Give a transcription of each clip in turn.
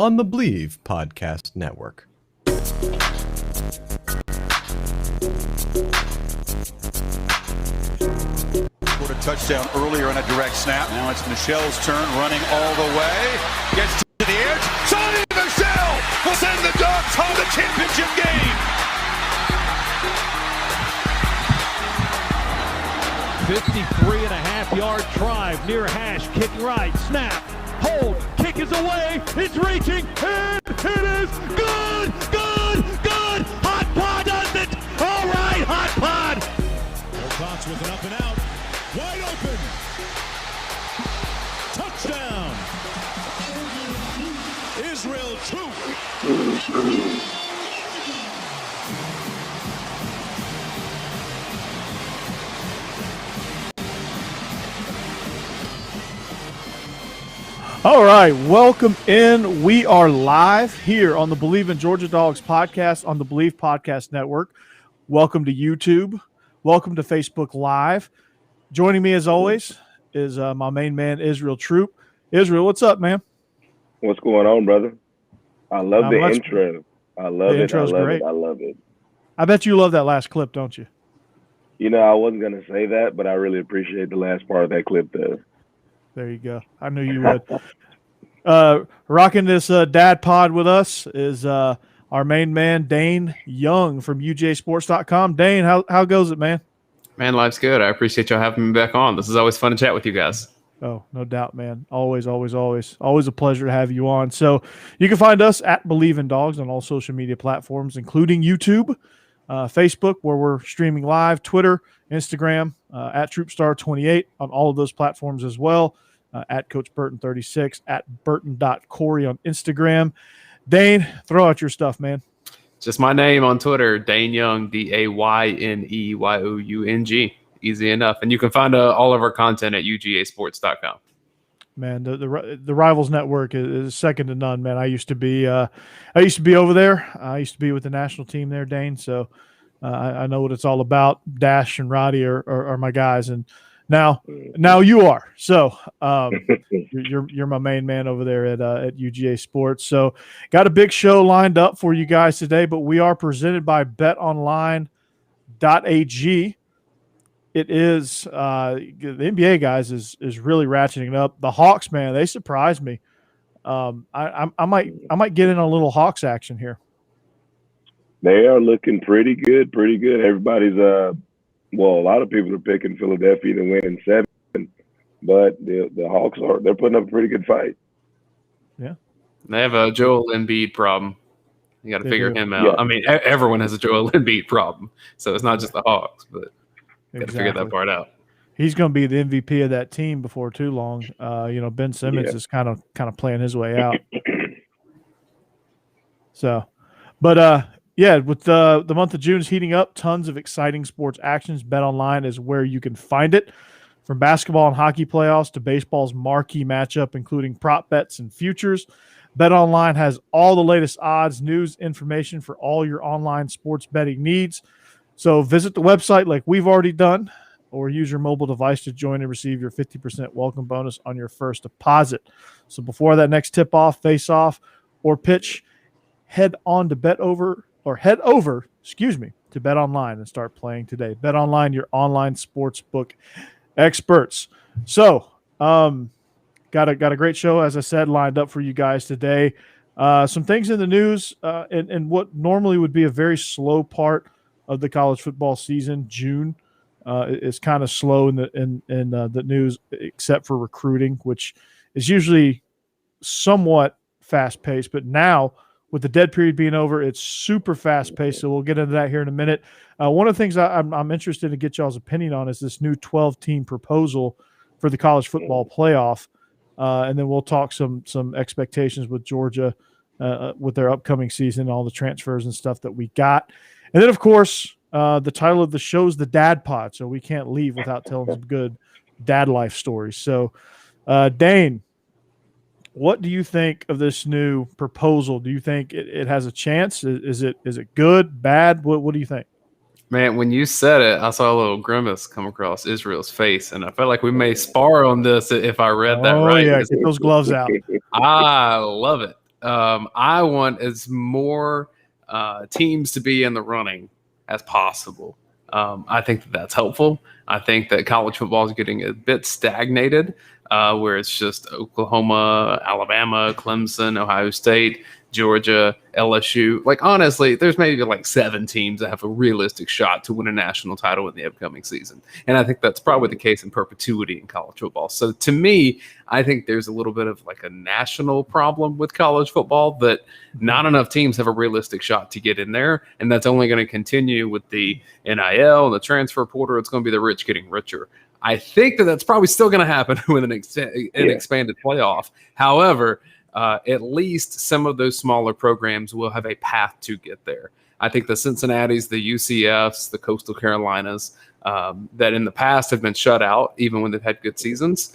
On the Bleav Podcast Network. Scored a touchdown earlier on a direct snap. Now it's Michelle's turn, running all the way. Gets to the edge. Sonny Michel will send the Dawgs home the championship game. 53.5-yard drive near hash. Kick right. Snap. Hold. Kick is away. It's reaching. And it is good. Good. Good. Hot Pod does it. All right. Hot Pod. Wilcox with an up and out. Wide open. Touchdown. Israel 2. All right, welcome in. We are live here on the Bleav in Georgia Dawgs podcast on the Bleav Podcast Network. Welcome to YouTube. Welcome to Facebook Live. Joining me, as always, is my main man, Israel Troop. Israel, what's up, man? What's going on, brother? I love the intro. I love it. I love great. it. I love it. I bet you love that last clip, don't you? You know, I wasn't going to say that, but I really appreciate the last part of that clip, though. There you go. I knew you would. Rocking this dad pod with us is our main man, Dayne Young from UGAsports.com. Dayne, how goes it, man? Man, life's good. I appreciate y'all having me back on. This is always fun to chat with you guys. Oh, no doubt, man. Always, always, always. Always a pleasure to have you on. So you can find us at Bleav in Dawgs on all social media platforms, including YouTube, Facebook, where we're streaming live, Twitter, Instagram, at TroopStar28 on all of those platforms as well. At Coach Burton36, at Burton.Corey on Instagram. Dayne, throw out your stuff, man. Just my name on Twitter, Dayne Young, DayneYoung. Easy enough. And you can find all of our content at UGAsports.com. Man, the Rivals Network is second to none, man. I used to be over there. I used to be with the national team there, Dayne. So I know what it's all about. Dash and Roddy are my guys, and Now you are. So you're my main man over there at UGA Sports. So got a big show lined up for you guys today, but we are presented by betonline.ag. It is the NBA guys is really ratcheting up. The Hawks, man, they surprised me. I might get in a little Hawks action here. They are looking pretty good. Everybody's well, a lot of people are picking Philadelphia to win in 7, but the Hawks they're putting up a pretty good fight. Yeah, they have a Joel Embiid problem. You got to figure him out. Yeah. I mean, everyone has a Joel Embiid problem, so it's not just the Hawks, but got to figure that part out. He's going to be the MVP of that team before too long. Ben Simmons is kind of playing his way out. So, but yeah, with the month of June is heating up, tons of exciting sports actions. BetOnline is where you can find it. From basketball and hockey playoffs to baseball's marquee matchup, including prop bets and futures, BetOnline has all the latest odds, news, information for all your online sports betting needs. So visit the website like we've already done, or use your mobile device to join and receive your 50% welcome bonus on your first deposit. So before that next tip-off, face-off, or pitch, head over to BetOnline and start playing today. BetOnline, your online sportsbook experts. So, got a great show, as I said, lined up for you guys today. Some things in the news, and what normally would be a very slow part of the college football season. June is kind of slow in the news, except for recruiting, which is usually somewhat fast-paced, but now, with the dead period being over, it's super fast-paced, so we'll get into that here in a minute. One of the things I'm interested to get y'all's opinion on is this new 12-team proposal for the college football playoff. And then we'll talk some expectations with Georgia with their upcoming season, all the transfers and stuff that we got. And then, of course, the title of the show is the Dad Pod, so we can't leave without telling some good dad life stories. So, Dayne, what do you think of this new proposal? Do you think it has a chance? Is it good, bad? What do you think? Man, when you said it, I saw a little grimace come across Israel's face, and I felt like we may spar on this if I read that right. Oh, yeah, get those gloves out. I love it. I want as more teams to be in the running as possible. I think that's helpful. I think that college football is getting a bit stagnated, where it's just Oklahoma, Alabama, Clemson, Ohio State, Georgia, LSU. Like, honestly, there's maybe like 7 teams that have a realistic shot to win a national title in the upcoming season. And I think that's probably the case in perpetuity in college football. So to me, I think there's a little bit of like a national problem with college football that not enough teams have a realistic shot to get in there. And that's only going to continue with the NIL and the transfer portal. It's going to be the rich getting richer. I think that's probably still going to happen with an expanded playoff. However, at least some of those smaller programs will have a path to get there. I think the Cincinnatis, the UCFs, the Coastal Carolinas, that in the past have been shut out, even when they've had good seasons,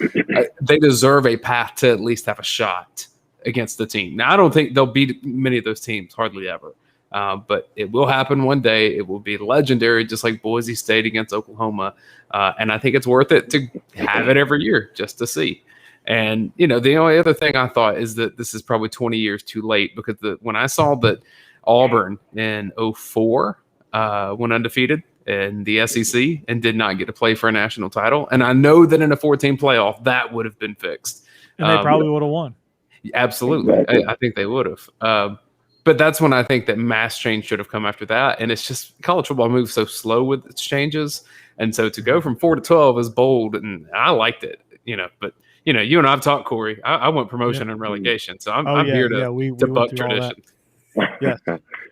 they deserve a path to at least have a shot against the team. Now, I don't think they'll beat many of those teams, hardly ever. But it will happen one day. It will be legendary, just like Boise State against Oklahoma. And I think it's worth it to have it every year just to see. And, the only other thing I thought is that this is probably 20 years too late, because when I saw that Auburn in 2004 went undefeated in the SEC and did not get to play for a national title. And I know that in a 14 playoff, that would have been fixed. And they probably would have won. Absolutely. Exactly. I think they would have. But that's when I think that mass change should have come after that. And it's just college football moves so slow with its changes. And so to go from 4 to 12 is bold, and I liked it, but you and I've talked, Corey. I want promotion and relegation, so I'm here to buck tradition. Yeah.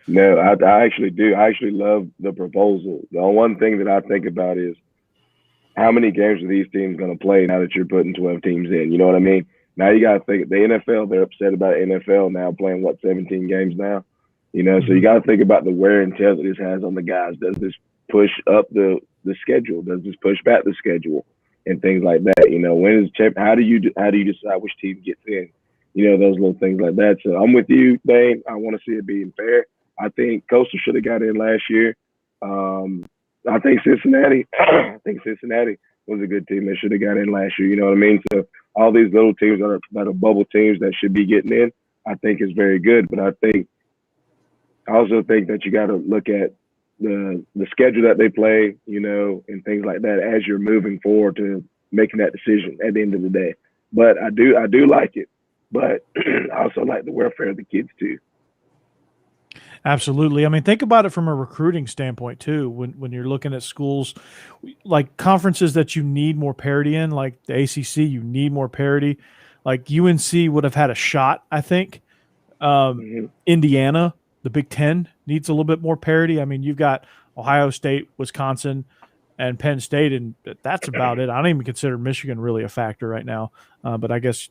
No, I actually do. I actually love the proposal. The one thing that I think about is how many games are these teams going to play now that you're putting 12 teams in? You know what I mean? Now you got to think the NFL. They're upset about NFL now playing 17 games now. So you got to think about the wear and tear that this has on the guys. Does this push up the schedule? Does this push back the schedule? And things like that, when is how do you decide which team gets in? Those little things like that. So I'm with you, Dayne. I want to see it being fair. I think Coastal should have got in last year. I think Cincinnati was a good team. They should have got in last year. You know what I mean? So all these little teams that are bubble teams that should be getting in, I think is very good. But I also think that you got to look at the schedule that they play, and things like that as you're moving forward to making that decision at the end of the day. But I do like it, but I also like the welfare of the kids too. Absolutely. I mean, think about it from a recruiting standpoint too. When you're looking at schools, like conferences that you need more parity in, like the ACC, you need more parity. Like UNC would have had a shot, I think. Indiana, the Big Ten, needs a little bit more parity. I mean, you've got Ohio State, Wisconsin, and Penn State, and that's about it. I don't even consider Michigan really a factor right now, but I guess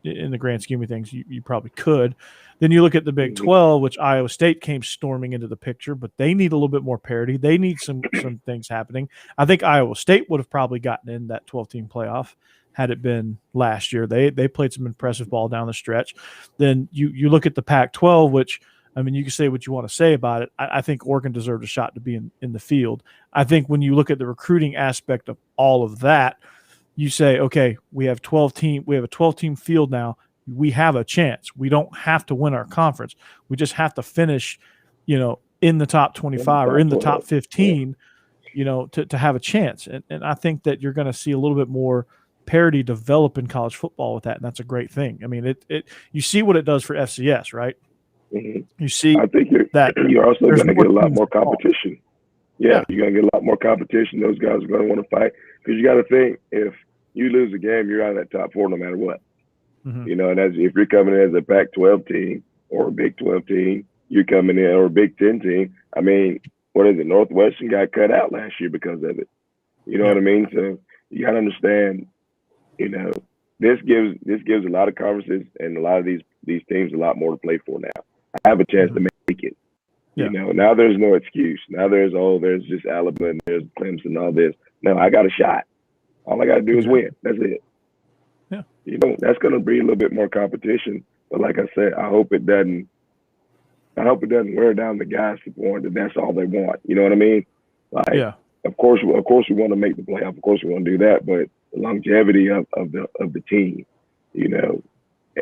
in the grand scheme of things, you probably could. Then you look at the Big 12, which Iowa State came storming into the picture, but they need a little bit more parity. They need some things happening. I think Iowa State would have probably gotten in that 12-team playoff had it been last year. They played some impressive ball down the stretch. Then you look at the Pac-12, which – I mean, you can say what you want to say about it. I think Oregon deserved a shot to be in the field. I think when you look at the recruiting aspect of all of that, you say, okay, we have a 12-team field now. We have a chance. We don't have to win our conference. We just have to finish, in the top 25 or in the top 15, to have a chance. And I think that you're going to see a little bit more parity develop in college football with that, and that's a great thing. I mean, you see what it does for FCS, right? Mm-hmm. You see, I think you're also going to get a lot more competition. Yeah, you're going to get a lot more competition. Those guys are going to want to fight, because you got to think, if you lose a game, you're out of that top 4 no matter what. And if you're coming in as a Pac-12 team or a Big 12 team, you're coming in, or a Big 10 team. I mean, what is it? Northwestern got cut out last year because of it. You know what I mean? So you got to understand You know, this gives a lot of conferences and a lot of these teams a lot more to play for now. I have a chance to make it. Yeah. You know, now there's no excuse. Now there's just Alabama and there's Clemson and all this. No, I got a shot. All I got to do is win. That's it. Yeah. You know, that's going to bring a little bit more competition. But like I said, I hope it doesn't wear down the guys to the point that that's all they want. You know what I mean? Like, of course we want to make the playoff. Of course we want to do that. But the longevity of the team, you know,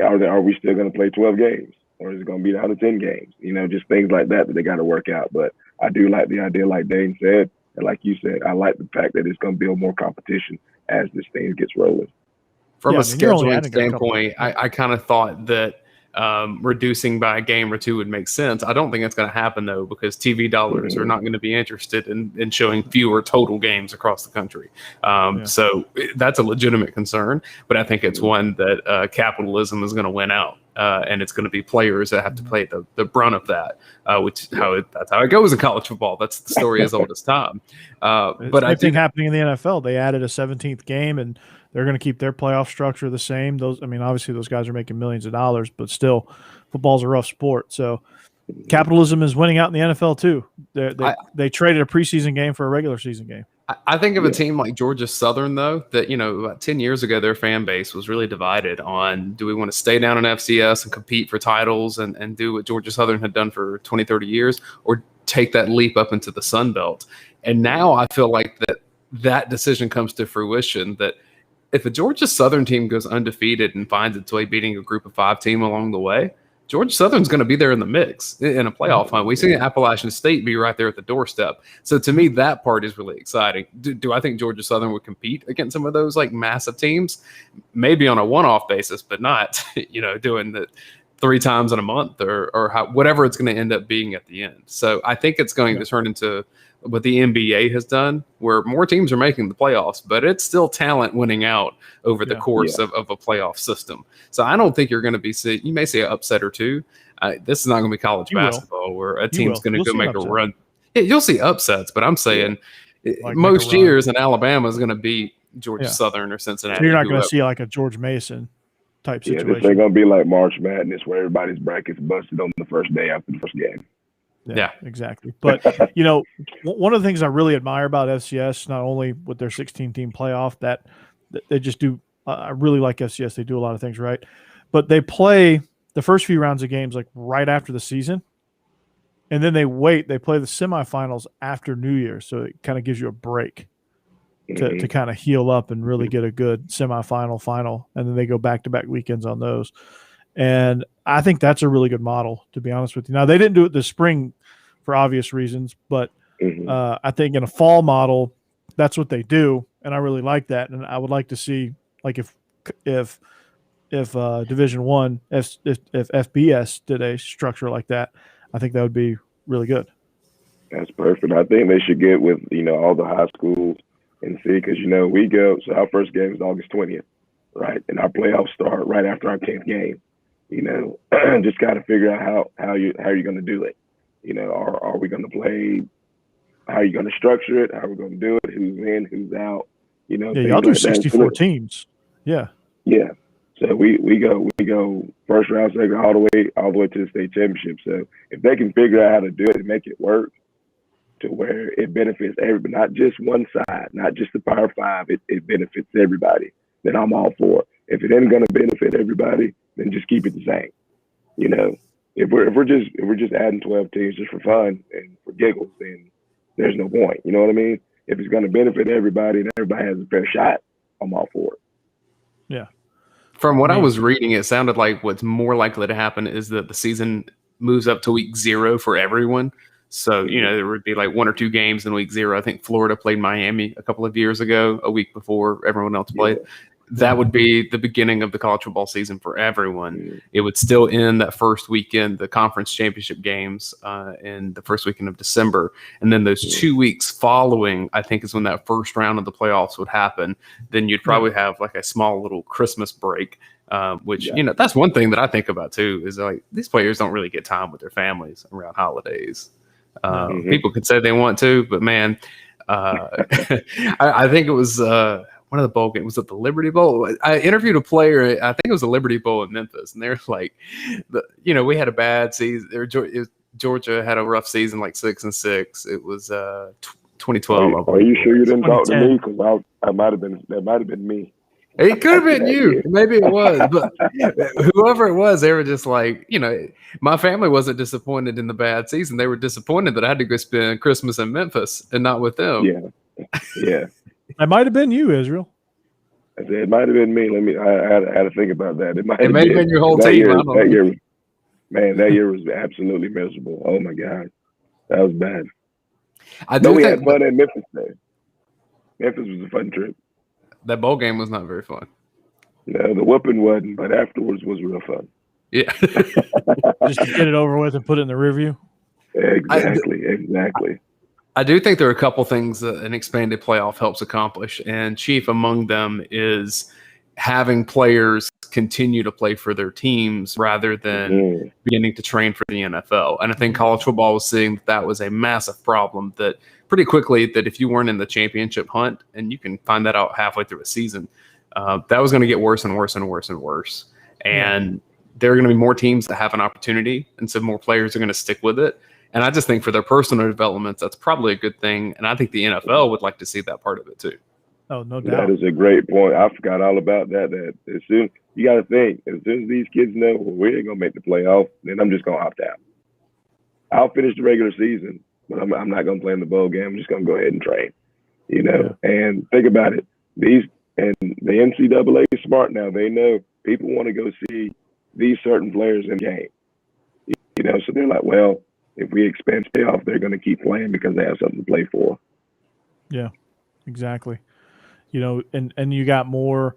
are we still going to play 12 games? Or is it going to be down to 10 games? You know, just things like that they got to work out. But I do like the idea, like Dayne said, and like you said, I like the fact that it's going to build more competition as this thing gets rolling. From a scheduling standpoint, I kind of thought that reducing by a game or two would make sense. I don't think that's going to happen, though, because TV dollars are not going to be interested in showing fewer total games across the country. So that's a legitimate concern, but I think it's one that capitalism is going to win out. And it's going to be players that have to play the brunt of that, that's how it goes in college football. That's the story as old as time. But I think happening in the NFL, they added a 17th game, and they're going to keep their playoff structure the same. Obviously those guys are making millions of dollars, but still, football's a rough sport. So capitalism is winning out in the NFL too. They traded a preseason game for a regular season game. I think of a team like Georgia Southern, though, that, about 10 years ago, their fan base was really divided on, do we want to stay down in FCS and compete for titles and do what Georgia Southern had done for 20, 30 years, or take that leap up into the Sun Belt? And now I feel like that decision comes to fruition, that if a Georgia Southern team goes undefeated and finds its way beating a group of 5 team along the way, Georgia Southern's going to be there in the mix in a playoff hunt. We see Appalachian State be right there at the doorstep. So to me, that part is really exciting. Do I think Georgia Southern would compete against some of those like massive teams? Maybe on a one-off basis, but not, doing that 3 times in a month or whatever it's going to end up being at the end. So I think it's going to turn into what the NBA has done, where more teams are making the playoffs, but it's still talent winning out over the course of a playoff system. So I don't think you're going to be you may see an upset or two. This is not going to be college basketball where a team's going to go make a run. Yeah, you'll see upsets, but I'm saying most years in Alabama is going to beat Georgia Southern or Cincinnati. So you're not going to see like a George Mason type situation. This ain't going to be like March Madness where everybody's brackets busted on the first day after the first game. Yeah, exactly. But, one of the things I really admire about FCS, not only with their 16-team playoff, that they just do I really like FCS. They do a lot of things right. But they play the first few rounds of games like right after the season, and then they play the semifinals after New Year's, so it kind of gives you a break to kind of heal up and really get a good semifinal, final, and then they go back-to-back weekends on those. And I think that's a really good model, to be honest with you. Now, they didn't do it this spring for obvious reasons, but I think in a fall model, that's what they do, and I really like that. And I would like to see, like, if Division I, if FBS did a structure like that, I think that would be really good. That's perfect. I think they should get with all the high schools and see, because we go. So our first game is August 20th, right, and our playoffs start right after our 10th game. Just got to figure out how you're going to do it. Are we going to play? How are you going to structure it? How are we going to do it? Who's in? Who's out? Y'all do 64 teams. Yeah. Yeah. So we go first round, second, all the way to the state championship. So if they can figure out how to do it and make it work to where it benefits everybody, not just one side, not just the Power 5, it benefits everybody, then I'm all for it. If it ain't going to benefit everybody, then just keep it the same. If we're just adding 12 teams just for fun and for giggles, then there's no point. You know what I mean? If it's going to benefit everybody and everybody has a fair shot, I'm all for it. Yeah. From what I was reading, it sounded like what's more likely to happen is that the season moves up to week 0 for everyone. So, there would be like 1 or 2 games in week 0. I think Florida played Miami a couple of years ago, a week before everyone else played. That would be the beginning of the college football season for everyone. It would still end that first weekend, the conference championship games in the first weekend of December. And then those 2 weeks following, I think, is when that first round of the playoffs would happen. Then you'd probably have like a small little Christmas break, which, that's one thing that I think about too, is like these players don't really get time with their families around holidays. People could say they want to, but man, I think it was one of the bowl games. Was it the Liberty Bowl? I interviewed a player. I think it was the Liberty Bowl in Memphis, and they're like, we had a bad season. Georgia had a rough season, like 6-6. It was 2012. Are you sure you didn't talk to me? Because that might have been me. It could have been you. Maybe it was. But whoever it was, they were just like, my family wasn't disappointed in the bad season. They were disappointed that I had to go spend Christmas in Memphis and not with them. Yeah. It might have been you, Israel. I said, it might have been me. I had to think about that. It may have been your whole team. That year was absolutely miserable. Oh, my God. That was bad. We had fun at Memphis, though. Memphis was a fun trip. That bowl game was not very fun. No, the whooping wasn't, but afterwards was real fun. Yeah. Just to get it over with and put it in the rear view. Exactly. I do think there are a couple things that an expanded playoff helps accomplish, and chief among them is having players continue to play for their teams rather than beginning to train for the NFL. And I think college football was seeing that was a massive problem, that pretty quickly, that if you weren't in the championship hunt, and you can find that out halfway through a season, that was going to get worse and worse and worse and worse. And there are going to be more teams that have an opportunity, and so more players are going to stick with it. And I just think for their personal developments, that's probably a good thing. And I think the NFL would like to see that part of it too. Oh, no doubt. That is a great point. I forgot all about that. That as soon you got to think, as soon as these kids know, well, we ain't gonna make the playoff, then I'm just gonna opt out. I'll finish the regular season, but I'm not gonna play in the bowl game. I'm just gonna go ahead and train. And think about it. The NCAA is smart now. They know people want to go see these certain players in the game. So they're like, well, if we expand playoff, they're going to keep playing because they have something to play for. Yeah, exactly. And you got more.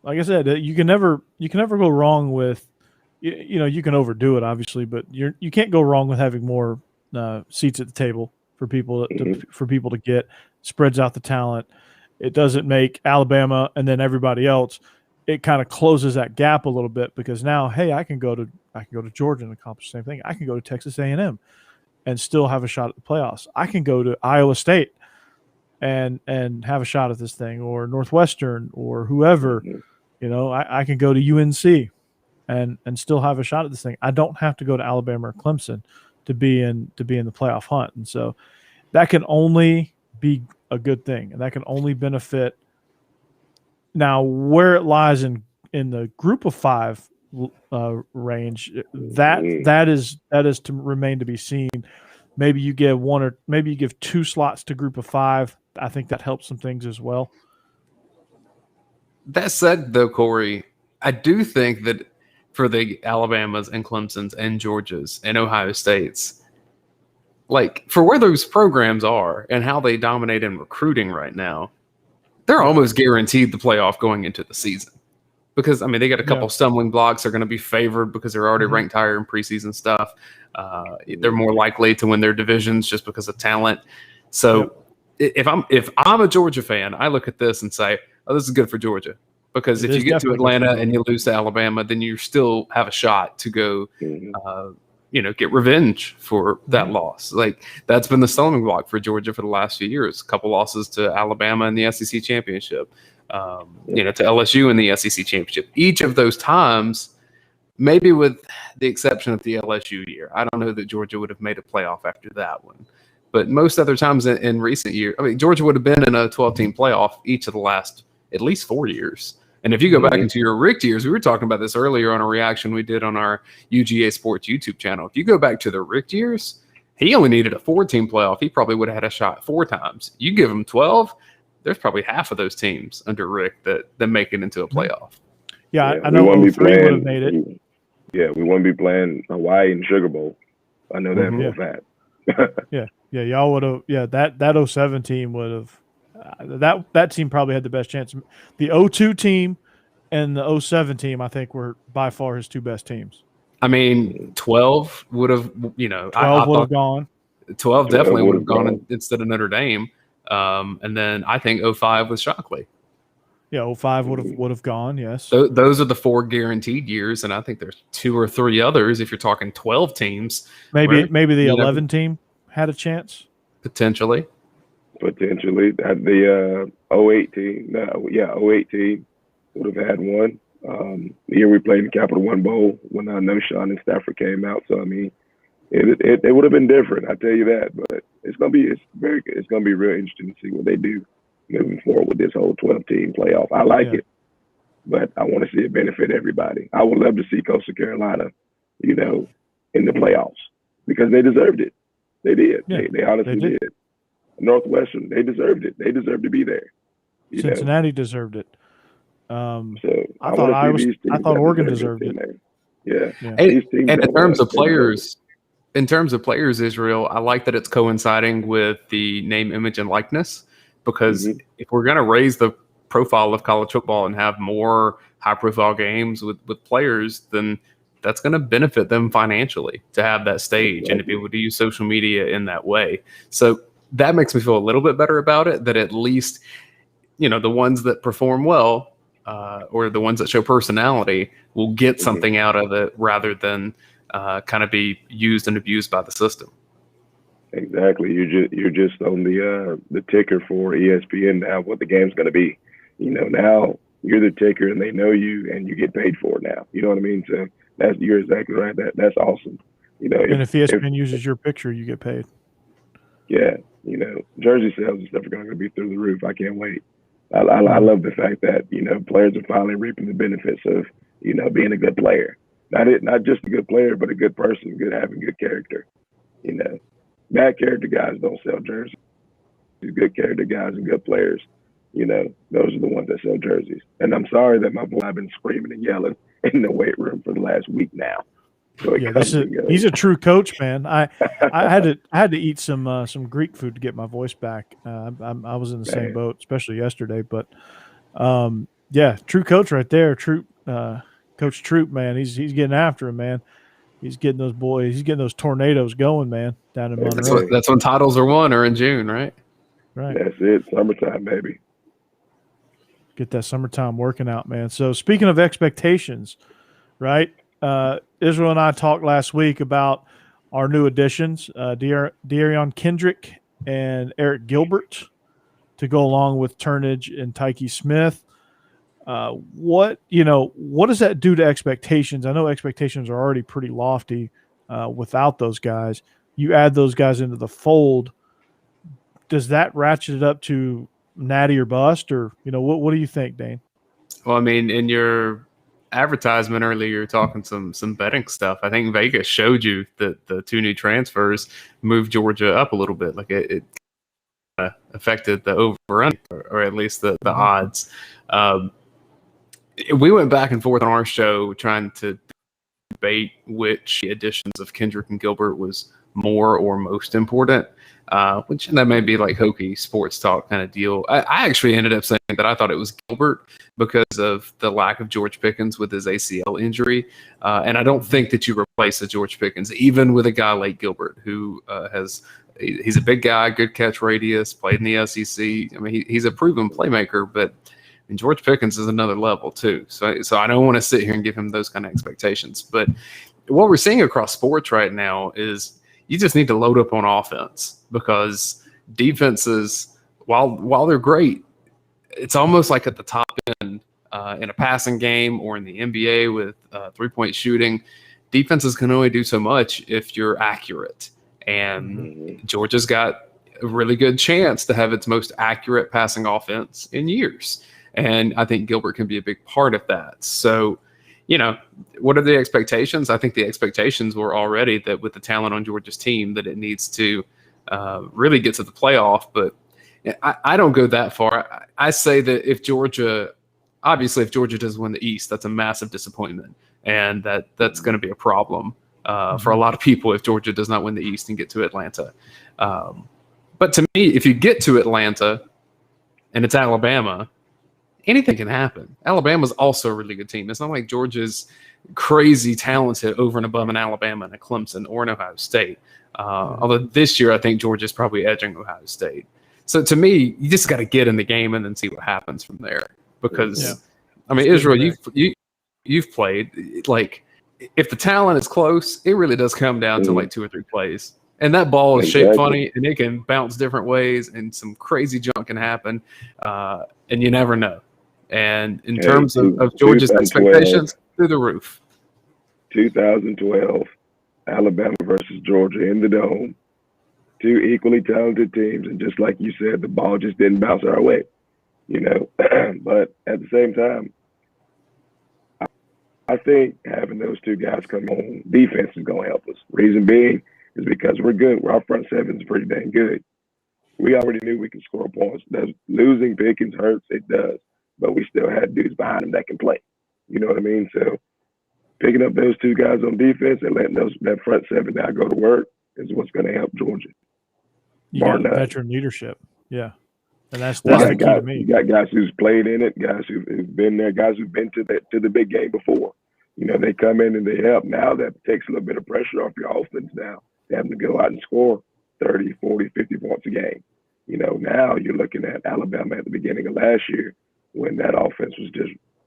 Like I said, you can never go wrong with. You can overdo it, obviously, but you can't go wrong with having more seats at the table for people to get. Spreads out the talent. It doesn't make Alabama and then everybody else. It kind of closes that gap a little bit, because now, hey, I can go to Georgia and accomplish the same thing. I can go to Texas A&M and still have a shot at the playoffs. I can go to Iowa State and have a shot at this thing, or Northwestern, or whoever. I can go to UNC and still have a shot at this thing. I don't have to go to Alabama or Clemson to be in the playoff hunt. And so that can only be a good thing, and that can only benefit. Now, where it lies in the group of 5 range, that is to remain to be seen. Maybe you give maybe you give 2 slots to group of 5. I think that helps some things as well. That said, though, Corey, I do think that for the Alabamas and Clemsons and Georgias and Ohio States, like for where those programs are and how they dominate in recruiting right now, they're almost guaranteed the playoff going into the season. Because, they got a couple stumbling blocks. They're going to be favored because they're already ranked higher in preseason stuff. They're more likely to win their divisions just because of talent. So if I'm a Georgia fan, I look at this and say, oh, this is good for Georgia. Because if you get to Atlanta and you lose to Alabama, then you still have a shot to go get revenge for that loss. Like, that's been the stumbling block for Georgia for the last few years. A couple losses to Alabama in the SEC championship, to LSU in the SEC championship. Each of those times, maybe with the exception of the LSU year, I don't know that Georgia would have made a playoff after that one. But most other times in recent years, Georgia would have been in a 12-team playoff each of the last at least 4 years. And if you go back into your Richt years, we were talking about this earlier on a reaction we did on our UGA Sports YouTube channel. If you go back to the Richt years, he only needed a 4-team playoff. He probably would have had a shot 4 times. You give him 12, there's probably half of those teams under Richt that make it into a playoff. Yeah, I know 03 would have made it. Yeah, we wouldn't be playing Hawaii and Sugar Bowl. I know that for a fact. Yeah, y'all would have. Yeah, that 07 team would have. That team probably had the best chance. The 02 team and the 07 team, I think, were by far his 2 best teams. 12 would have, 12 would have gone. 12 definitely would have gone instead of Notre Dame. And then I think 05 was Shockley. Yeah, 05 would have gone, yes. Those are the 4 guaranteed years, and I think there's 2 or 3 others if you're talking 12 teams. Maybe the 11 team had a chance. Potentially. Potentially. The 08 team, 08 team would have had one. The year we played in Capital One Bowl when No Sean and Stafford came out. So, I mean, it would have been different, I tell you that. But it's gonna be real interesting to see what they do moving forward with this whole 12-team playoff. I like it, but I want to see it benefit everybody. I would love to see Coastal Carolina, in the playoffs because they deserved it. They did. Yeah, they honestly did. Northwestern, they deserved it. They deserved to be there. Cincinnati deserved it. So I thought Oregon deserved it. Yeah. And in terms of players, Israel, I like that it's coinciding with the name, image, and likeness, because if we're going to raise the profile of college football and have more high-profile games with players, then that's going to benefit them financially to have that stage and to be able to use social media in that way. So that makes me feel a little bit better about it, that at least, the ones that perform well or the ones that show personality will get something out of it rather than kind of be used and abused by the system. Exactly. You're just on the ticker for ESPN now, what the game's going to be. Now you're the ticker and they know you and you get paid for it now. You know what I mean? So you're exactly right. That's awesome. And if ESPN uses your picture, you get paid. Yeah. Jersey sales and stuff are going to be through the roof. I can't wait. I love the fact that, players are finally reaping the benefits of, being a good player. Not just a good player, but a good person, having good character. Bad character guys don't sell jerseys. Good character guys and good players, those are the ones that sell jerseys. And I'm sorry that my boy, I've been screaming and yelling in the weight room for the last week now. So he's a true coach, man. I had to eat some Greek food to get my voice back. I was in the same boat, especially yesterday. But true coach right there, Coach Troop, man. He's getting after him, man. He's getting those tornadoes going, man, down in Monroe. That's when titles are won, or in June, right? Right. That's it. Summertime, baby. Get that summertime working out, man. So speaking of expectations, right? Israel and I talked last week about our new additions, Darion Kendrick and Eric Gilbert, to go along with Turnage and Tyke Smith. What does that do to expectations? I know expectations are already pretty lofty without those guys. You add those guys into the fold. Does that ratchet it up to natty or bust, or what do you think, Dayne? Well, I mean, in your advertisement earlier, you're talking some betting stuff. I think Vegas showed you that the two new transfers moved Georgia up a little bit. Like it affected the over or at least the odds. We went back and forth on our show trying to debate which additions of Kendrick and Gilbert was more or most important, which that may be like hokey sports talk kind of deal. I actually ended up saying that I thought it was Gilbert because of the lack of George Pickens with his ACL injury. And I don't think that you replace a George Pickens, even with a guy like Gilbert, who he's a big guy, good catch radius, played in the SEC. I mean, he's a proven playmaker, but and George Pickens is another level too. So I don't want to sit here and give him those kind of expectations. But what we're seeing across sports right now is you just need to load up on offense, because defenses, while they're great, it's almost like at the top end in a passing game or in the NBA with 3-point shooting. Defenses can only do so much if you're accurate. And Georgia's got a really good chance to have its most accurate passing offense in years. And I think Gilbert can be a big part of that. So, what are the expectations? I think the expectations were already that with the talent on Georgia's team that it needs to really get to the playoff. But I don't go that far. I say that if Georgia doesn't win the East, that's a massive disappointment. And that's going to be a problem for a lot of people if Georgia does not win the East and get to Atlanta. But to me, if you get to Atlanta and it's Alabama, anything can happen. Alabama's also a really good team. It's not like Georgia's crazy talented over and above an Alabama and a Clemson or an Ohio State. Although this year I think Georgia's probably edging Ohio State. So to me, you just got to get in the game and then see what happens from there. Because I mean, Israel, you've played. Like, if the talent is close, it really does come down to like 2 or 3 plays. And that ball is shaped Exactly. funny, and it can bounce different ways, and some crazy junk can happen, and you never know. And in terms of Georgia's 2012. expectations, through the roof. 2012, Alabama versus Georgia in the Dome. Two equally talented teams, and just like you said, the ball just didn't bounce our way, you know. But at the same time, I think having those two guys come on defense is going to help us. Reason being is because we're good. Our front seven is pretty dang good. We already knew we could score points. Losing Pickens hurts, it does, but we still had dudes behind him that can play. You know what I mean? So picking up those two guys on defense and letting that front seven now go to work is what's going to help Georgia. You got veteran leadership. Yeah. And that's the key to me. You got guys who's played in it, guys who've been there, guys who've been to the big game before. You know, they come in and they help. Now that takes a little bit of pressure off your offense now, having to go out and score 30, 40, 50 points a game. You know, now you're looking at Alabama at the beginning of last year when that offense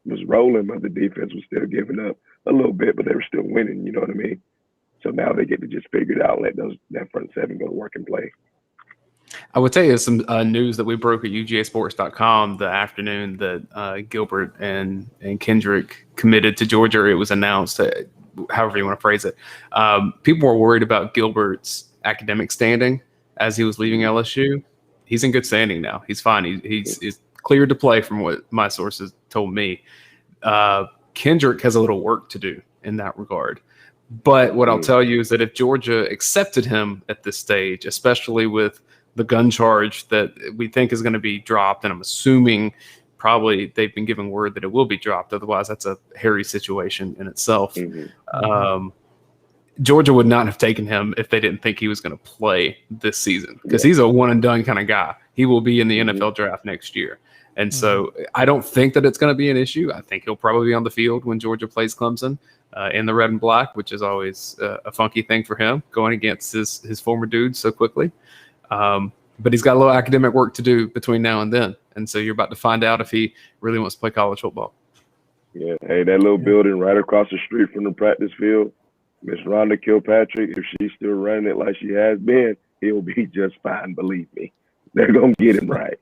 was rolling, but the defense was still giving up a little bit, but they were still winning, you know what I mean? So now they get to just figure it out and let that front seven go to work and play. I would tell you some news that we broke at UGAsports.com the afternoon that Gilbert and Kendrick committed to Georgia. It was announced, however you want to phrase it. People were worried about Gilbert's academic standing as he was leaving LSU. He's in good standing now. He's fine. He's cleared to play from what my sources told me. Kendrick has a little work to do in that regard. But what I'll tell you is that if Georgia accepted him at this stage, especially with the gun charge that we think is going to be dropped, and I'm assuming probably they've been given word that it will be dropped. Otherwise, that's a hairy situation in itself. Georgia would not have taken him if they didn't think he was going to play this season, because he's a one-and-done kind of guy. He will be in the NFL draft next year. And so I don't think that it's going to be an issue. I think he'll probably be on the field when Georgia plays Clemson in the red and black, which is always a funky thing for him, going against his former dudes so quickly. But he's got a little academic work to do between now and then. And so you're about to find out if he really wants to play college football. Yeah. Hey, that little building right across the street from the practice field, Miss Rhonda Kilpatrick, if she's still running it like she has been, he'll be just fine. Believe me. They're going to get him right.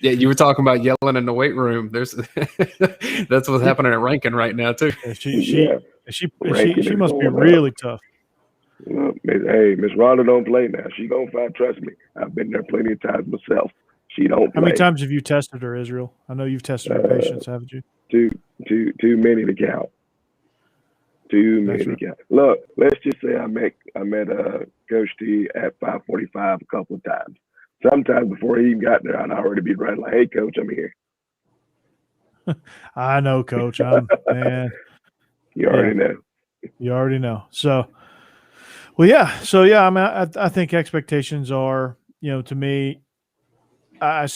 Yeah, you were talking about yelling in the weight room. That's what's happening at Rankin right now, too. She must be really tough. Well, hey, Miss Rhonda don't play now. She gonna fight. Trust me, I've been there plenty of times myself. She don't play. How many times have you tested her, Israel? I know you've tested her patience, haven't you? Too many to count. Too many to count. Look, let's just say I met Coach T at 5:45 a couple of times. Sometimes before he even got there, I'd already be running like, "Hey, Coach, I'm here." I know, Coach. Man. You already know. You already know. So. Well, yeah. So, yeah, I mean, I think expectations are, to me, I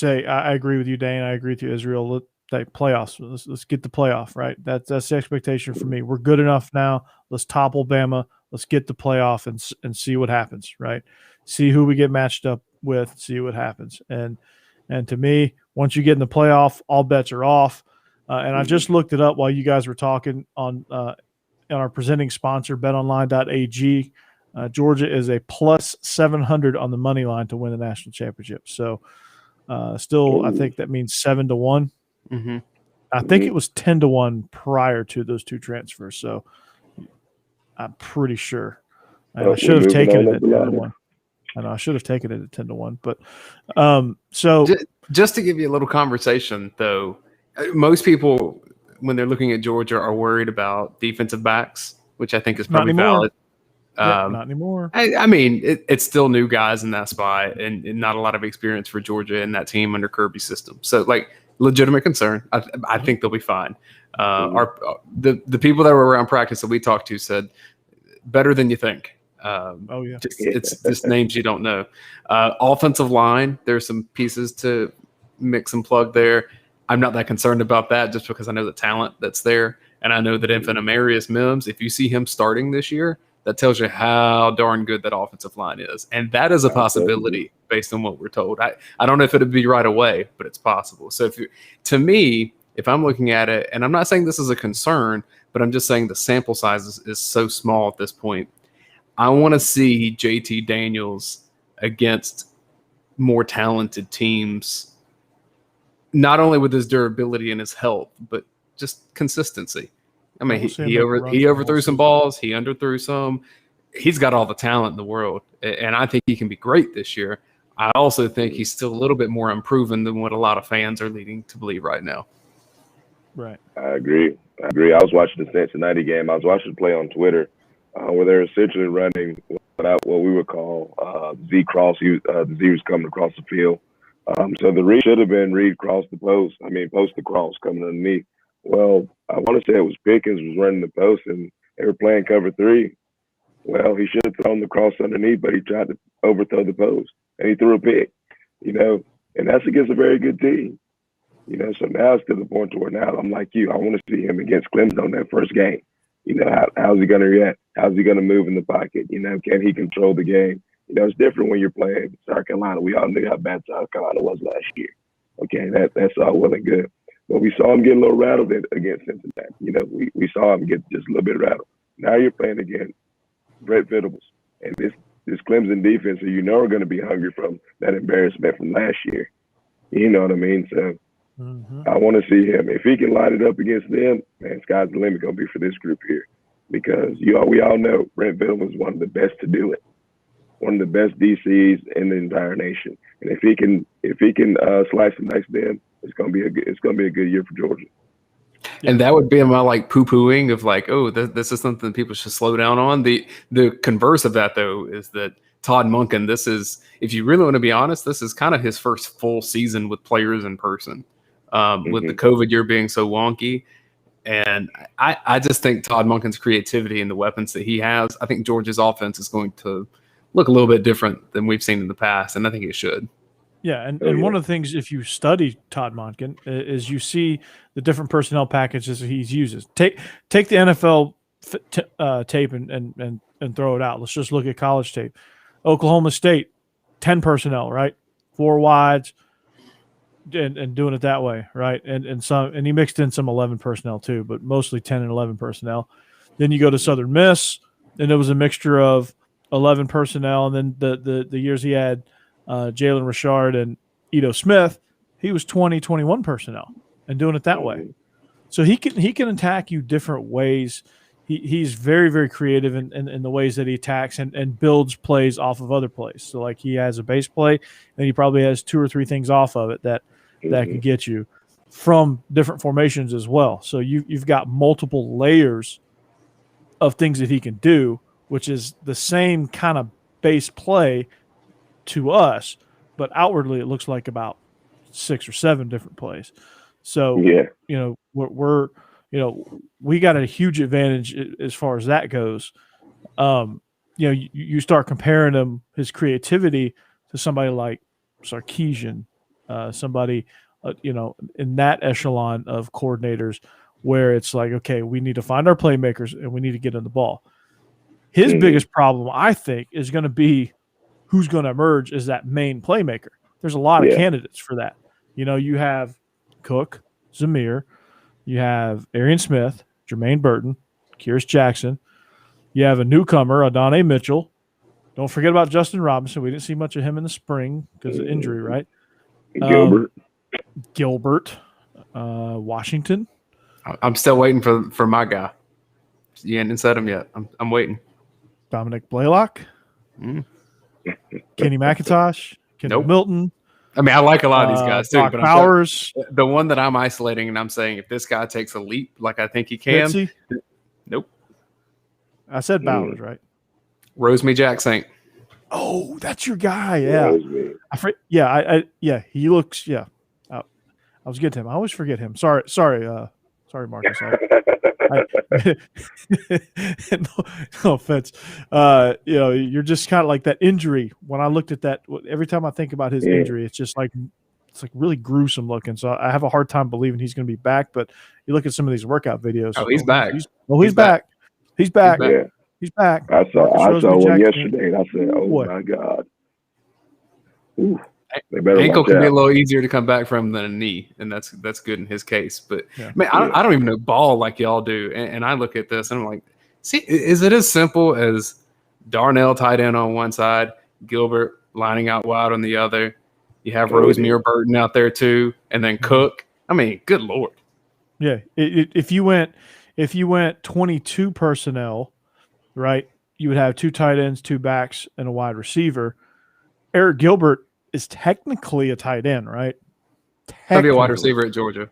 agree with you, Dane. I agree with you, Israel. Playoffs. Let's get the playoff, right? That's the expectation for me. We're good enough now. Let's topple Bama. Let's get the playoff and see what happens, right? See who we get matched up with, see what happens. And to me, once you get in the playoff, all bets are off. And I just looked it up while you guys were talking on our presenting sponsor, betonline.ag. Georgia is a plus 700 on the money line to win the national championship. So I think that means 7-1. Mm-hmm. I think it was 10-1 prior to those two transfers. So I'm pretty sure. And I should have taken it at 10-1. I know I should have taken it at 10-1. But so just to give you a little conversation, though, most people, when they're looking at Georgia, are worried about defensive backs, which I think is probably valid. Not anymore. I mean, it's still new guys in that spot and not a lot of experience for Georgia in that team under Kirby's system. So, legitimate concern. I think they'll be fine. The people that were around practice that we talked to said better than you think. It's just names you don't know. Offensive line, there's some pieces to mix and plug there. I'm not that concerned about that just because I know the talent that's there. And I know that Infant Amarius Mims, if you see him starting this year, that tells you how darn good that offensive line is. And that is a possibility based on what we're told. I don't know if it would be right away, but it's possible. So to me, if I'm looking at it, and I'm not saying this is a concern, but I'm just saying the sample size is so small at this point, I want to see JT Daniels against more talented teams, not only with his durability and his health, but just consistency. I mean, he overthrew some balls, he underthrew some. He's got all the talent in the world, and I think he can be great this year. I also think he's still a little bit more unproven than what a lot of fans are leading to believe right now. Right. I agree. I was watching the Cincinnati game. I was watching the play on Twitter where they're essentially running what we would call Z cross. The Z was coming across the field. So the read should have been read cross the post. Post the cross coming underneath. Well, I want to say it was Pickens was running the post, and they were playing cover 3. Well, he should have thrown the cross underneath, but he tried to overthrow the post, and he threw a pick, and that's against a very good team. So now it's to the point where now I'm like you. I want to see him against Clemson on that first game. How's he going to react? How's he going to move in the pocket? Can he control the game? It's different when you're playing South Carolina. We all knew how bad South Carolina was last year. Okay, that's all well and good. But we saw him get a little rattled against Cincinnati. We saw him get just a little bit rattled. Now you're playing against Brett Venables and this Clemson defense, so are going to be hungry from that embarrassment from last year. You know what I mean? So I want to see him. If he can line it up against them, man, sky's the limit going to be for this group here. Because we all know Brett Venables is one of the best to do it. One of the best DCs in the entire nation. And if he can slice and dice them, it's gonna be a good year for Georgia. And that would be my poo-pooing of this is something people should slow down on. The converse of that though is that Todd Monken, this is, if you really want to be honest, this is kind of his first full season with players in person. With the COVID year being so wonky. And I just think Todd Monken's creativity and the weapons that he has, I think Georgia's offense is going to look a little bit different than we've seen in the past, and I think it should. Yeah, and one of the things, if you study Todd Monken, is you see the different personnel packages that he uses. Take the NFL tape and throw it out. Let's just look at college tape. Oklahoma State, 10 personnel, right? 4 wides, and doing it that way, right? And he mixed in some 11 personnel too, but mostly 10 and 11 personnel. Then you go to Southern Miss, and it was a mixture of 11 personnel, and then the years he had Jalen Richard and Ito Smith, he was 20, 21 personnel and doing it that way. So he can attack you different ways. He's very, very creative in the ways that he attacks and builds plays off of other plays. So like he has a base play, and he probably has 2 or 3 things off of it that can get you from different formations as well. So you've got multiple layers of things that he can do, which is the same kind of base play to us, but outwardly it looks like about 6 or 7 different plays. So, we're we got a huge advantage as far as that goes. You start comparing his creativity to somebody like Sarkisian, somebody, in that echelon of coordinators where it's like, okay, we need to find our playmakers and we need to get in the ball. His biggest problem, I think, is going to be who's going to emerge as that main playmaker. There's a lot of candidates for that. You have Cook, Zamir, you have Arian Smith, Jermaine Burton, Kyrus Jackson. You have a newcomer, Adonai Mitchell. Don't forget about Justin Robinson. We didn't see much of him in the spring because of injury, right? Gilbert, Washington. I'm still waiting for my guy. You ain't said him yet. I'm waiting. Dominic Blaylock, Kenny McIntosh, Kendall Milton. I mean, I like a lot of these guys too. Brock But Bowers. The one that I'm isolating, and I'm saying if this guy takes a leap like I think he can, nope. I said Bowers, right? Rosemy Jack Saint. Oh, that's your guy. Yeah, he looks. Yeah, I was getting him. I always forget him. Sorry, Marcus. No offense. You're just kind of like that injury. When I looked at that, every time I think about his injury, it's just like really gruesome looking. So I have a hard time believing he's going to be back. But you look at some of these workout videos. Oh, he's back. He's back. He's back. Yeah. He's back. I saw one yesterday, and I said, "Oh my God!" Ooh, ankle can be a little easier to come back from than a knee, and that's good in his case. But man, I don't even know ball like y'all do, and I look at this and I'm like, see, is it as simple as Darnell tight end on one side, Gilbert lining out wide on the other. You have Rosemere Burton out there too, and then Cook. I mean, good Lord. Yeah, if you went 22 personnel, right, you would have 2 tight ends, 2 backs, and a wide receiver. Eric Gilbert is technically a tight end, right? He'll be a wide receiver at Georgia.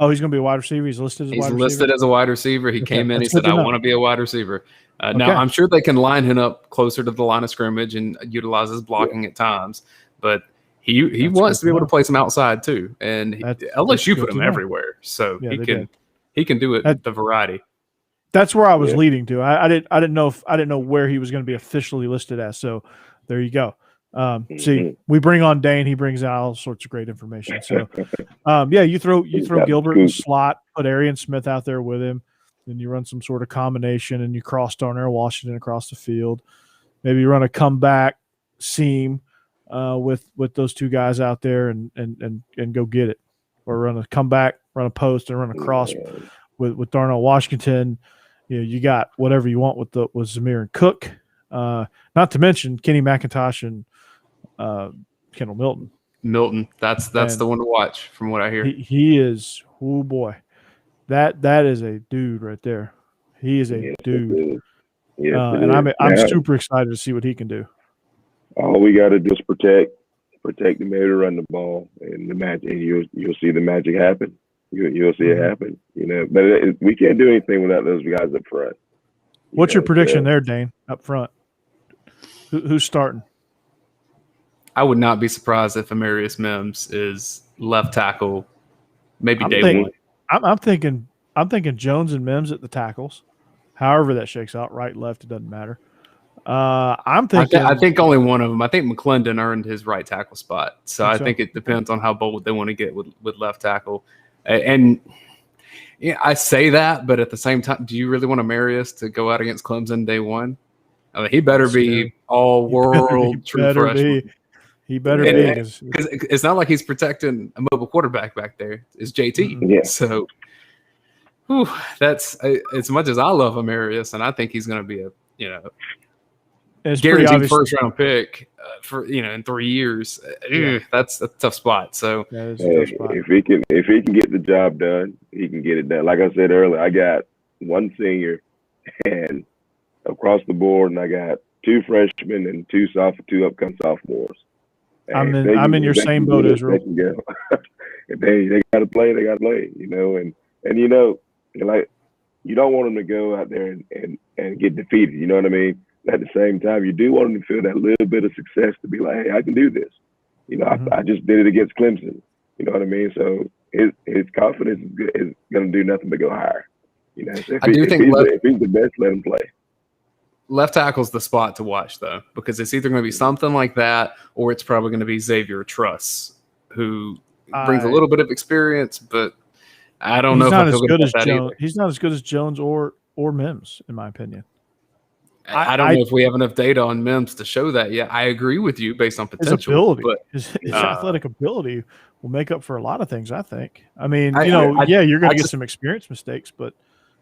Oh, he's going to be a wide receiver. He's listed as a wide receiver. He's listed as a wide receiver. He came in. He said, "I want to be a wide receiver." Now, I'm sure they can line him up closer to the line of scrimmage and utilize his blocking at times, but he wants to be able to play some outside too. And LSU put him everywhere, so he can do it. The variety. That's where I was leading to. I didn't know where he was going to be officially listed as. So there you go. See, we bring on Dayne. He brings out all sorts of great information. So, you throw Gilbert in the slot, put Arian Smith out there with him, then you run some sort of combination, and you cross Darnell Washington across the field. Maybe you run a comeback seam with those 2 guys out there, and go get it, or run a comeback, run a post, and run a cross with Darnell Washington. You got whatever you want with Zamir and Cook. Not to mention Kenny McIntosh and Kendall Milton. That's the one to watch from what I hear. He is, oh boy, that is a dude right there. He is a dude. And I'm super excited to see what he can do. All we got to do is protect him, able to run the ball, and the magic. And you'll see the magic happen. You'll see it happen. But we can't do anything without those guys up front. What's your prediction there, Dayne, up front? Who's starting? I would not be surprised if Amarius Mims is left tackle, maybe day one. I'm thinking Jones and Mims at the tackles. However that shakes out, right, left, it doesn't matter. I'm thinking. I think only one of them. I think McClendon earned his right tackle spot, so I think it depends on how bold they want to get with left tackle. And I say that, but at the same time, do you really want Amarius to go out against Clemson day one? I mean, he better be all world true freshman. He better be because it's not like he's protecting a mobile quarterback back there. It's JT. Yeah. So, that's as much as I love Amarius, and I think he's going to be a guaranteed first round pick for in 3 years. That's a tough spot. So if he can get the job done, he can get it done. Like I said earlier, I got 1 senior and across the board, and I got 2 freshmen and 2 upcoming sophomores. I'm in your same boat, Israel. If they got to play, they got to play. And like, you don't want them to go out there and get defeated. You know what I mean? At the same time, you do want them to feel that little bit of success to be like, hey, I can do this. I just did it against Clemson. You know what I mean? So his confidence is going to do nothing but go higher. If he's the best, let him play. Left tackle's the spot to watch, though, because it's either going to be something like that or it's probably going to be Xavier Truss, who brings a little bit of experience, but I don't know if I feel good about that either. He's not as good as Jones or Mims, in my opinion. I don't know if we have enough data on Mims to show that yet. I agree with you based on potential. His athletic ability will make up for a lot of things, I think. I mean, you're going to get some experience mistakes, but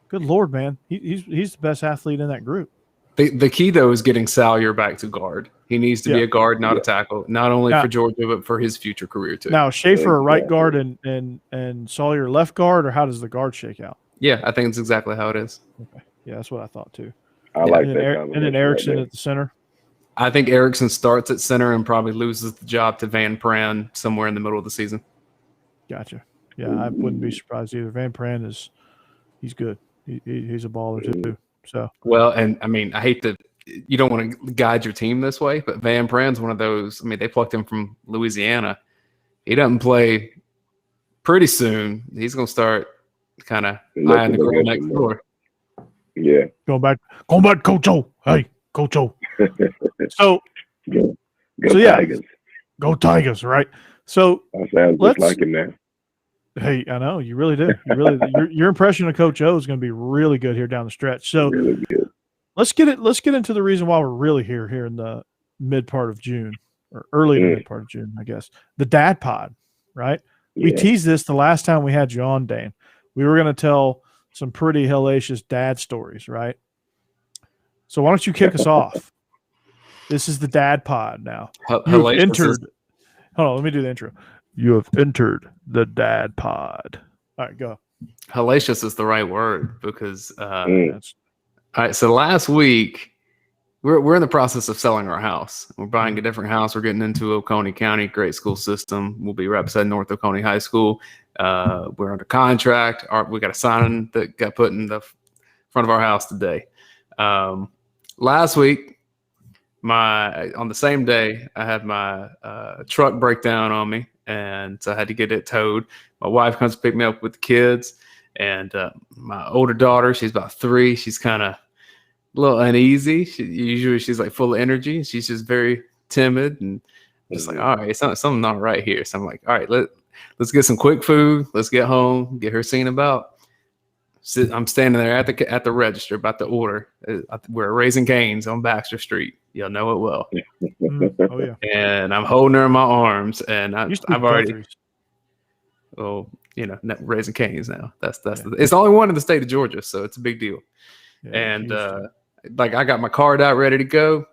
good Lord, man, he's the best athlete in that group. The key, though, is getting Salyer back to guard. He needs to be a guard, not a tackle, not only for Georgia, but for his future career, too. Now, Schaefer a right guard and Salyer left guard, or how does the guard shake out? Yeah, I think it's exactly how it is. Okay. Yeah, that's what I thought, too. I like that. And then Erickson at the center? I think Erickson starts at center and probably loses the job to Van Pran somewhere in the middle of the season. Gotcha. Yeah, I wouldn't be surprised either. Van Pran he's good. He's a baller, too. So well, and I mean, I hate you don't want to guide your team this way, but Van Pran's one of those. I mean, they plucked him from Louisiana. He doesn't play pretty soon. He's going to start kind of eyeing the girl next door. Yeah, going back, Coach O. Hey, Coach O. So, go Tigers. Go Tigers, right? So I sound just like him now. Hey, I know you really do. Your impression of Coach O is going to be really good here down the stretch. So really good. Let's get into the reason why we're really here in the mid part of June, or early to mid part of June, I guess. The Dad Pod, right? Yeah. We teased this the last time we had you on, Dayne. We were going to tell some pretty hellacious dad stories, right? So why don't you kick us off? This is the dad pod now. H- You have hellacious entered. is- Hold on, let me do the intro. You have entered the dad pod. All right, go. Hellacious is the right word because That's, all right, so last week we're in the process of selling our house. We're buying a different house. We're getting into Oconee County, great school system. We'll be right beside North Oconee High School. We're under contract. We got a sign that got put in the front of our house today. Last week, on the same day, I had my truck break down on me, and so I had to get it towed. My wife comes to pick me up with the kids, and my older daughter, she's about 3. She's kind of a little uneasy. Usually she's like full of energy. She's just very timid and just like, all right, something not right here. So I'm like, all right, let's get some quick food. Let's get home, get her seen about. I'm standing there at the register about to order. We're at Raising Cane's on Baxter Street. You'll know it well. oh yeah. And I'm holding her in my arms, and Used to be I've already, Guthrie's. Raising Cane's now. It's the only one in the state of Georgia, so it's a big deal. Yeah, And used to. I got my card out ready to go.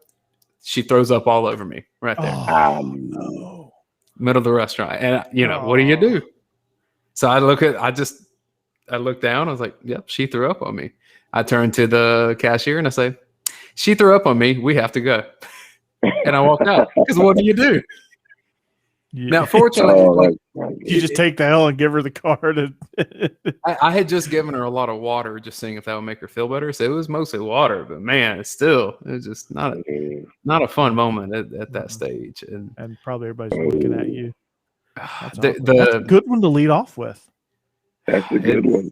She throws up all over me right there, No. middle of the restaurant. And what do you do? So I look down. I was like, yep, she threw up on me. I turn to the cashier and I say, she threw up on me. We have to go. And I walked out because what do you do? Yeah. Now, fortunately, You just take the L and give her the card. And I had just given her a lot of water, just seeing if that would make her feel better. So it was mostly water, but man, it was just not a fun moment at that stage. and probably everybody's looking at you. That's, The- awesome. That's a good one to lead off with. That's a good one.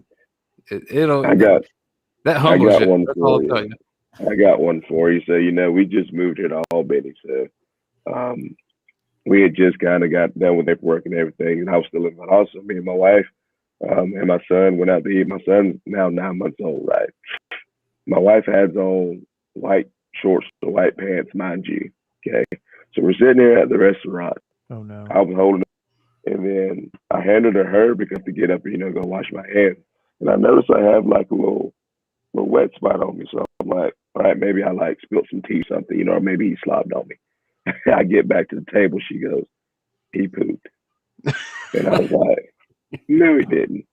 It'll that humbles you. one That's all I'll for tell you. you. I got one for you. So, we just moved here to Albany. So, we had just kind of got done with paperwork and everything. And I was still in my house. So me and my wife and my son went out to eat. My son's now 9 months old, right? My wife has on white shorts and white pants, mind you. Okay. So we're sitting here at the restaurant. Oh no. I was holding it, and then I handed her because to get up and, go wash my hands. And I noticed I have like a little wet spot on me. So I'm like, all right, maybe I spilled some tea or something, or maybe he slobbed on me. I get back to the table. She goes, he pooped. And I was like, no, he didn't.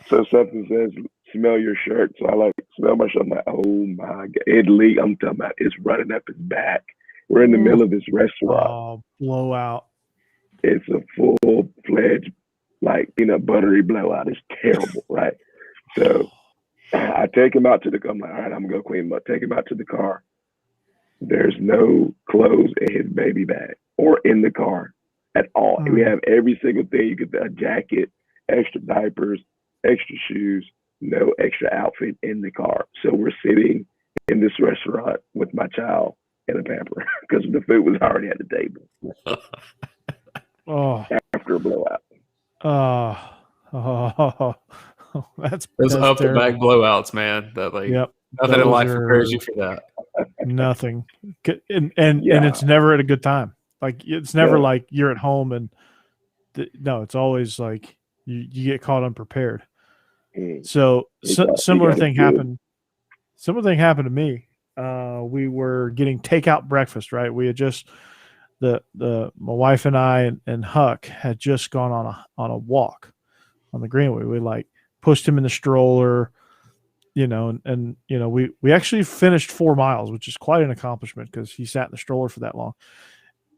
So something says, smell your shirt. So I smell my shirt. I'm like, oh my God. It leaked. I'm talking about it's running up his back. We're in the middle of this restaurant. Oh, blowout. It's a full-fledged, peanut buttery blowout. It's terrible, right? So I take him out to the car. I'm like, all right, I'm going to go clean him up. Take him out to the car. There's no clothes in his baby bag or in the car at all. We have every single thing. You get a jacket, extra diapers, extra shoes, no extra outfit in the car. So we're sitting in this restaurant with my child in a pamper because the food was already at the table. Oh, After a blowout. That's Those up the back terrible. blowouts, man. That Yep. nothing in Those life are- prepares you for that. Nothing. And it's never at a good time. It's never Yeah. like you're at home and no, it's always like you get caught unprepared. So similar thing happened. Similar thing happened to me. We were getting takeout breakfast, right? We had just my wife and I and Huck had just gone on a walk on the Greenway. We pushed him in the stroller, and we actually finished 4 miles, which is quite an accomplishment because he sat in the stroller for that long.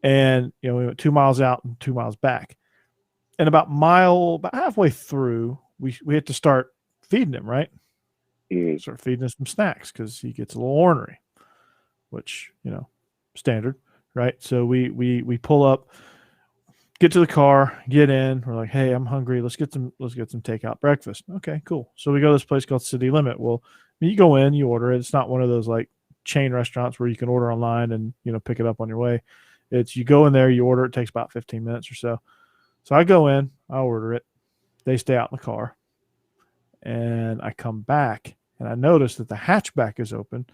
And we went 2 miles out and 2 miles back. And about halfway through, we had to start feeding him, right? Start feeding him some snacks because he gets a little ornery, which standard, right? So we pull up, get to the car, get in. We're like, hey, I'm hungry. Let's get some takeout breakfast. Okay, cool. So we go to this place called City Limit. Well, you go in, you order it. It's not one of those chain restaurants where you can order online and pick it up on your way. It's you go in there, you order. It takes about 15 minutes or so. So I go in, I order it. They stay out in the car, and I come back and I notice that the hatchback is open,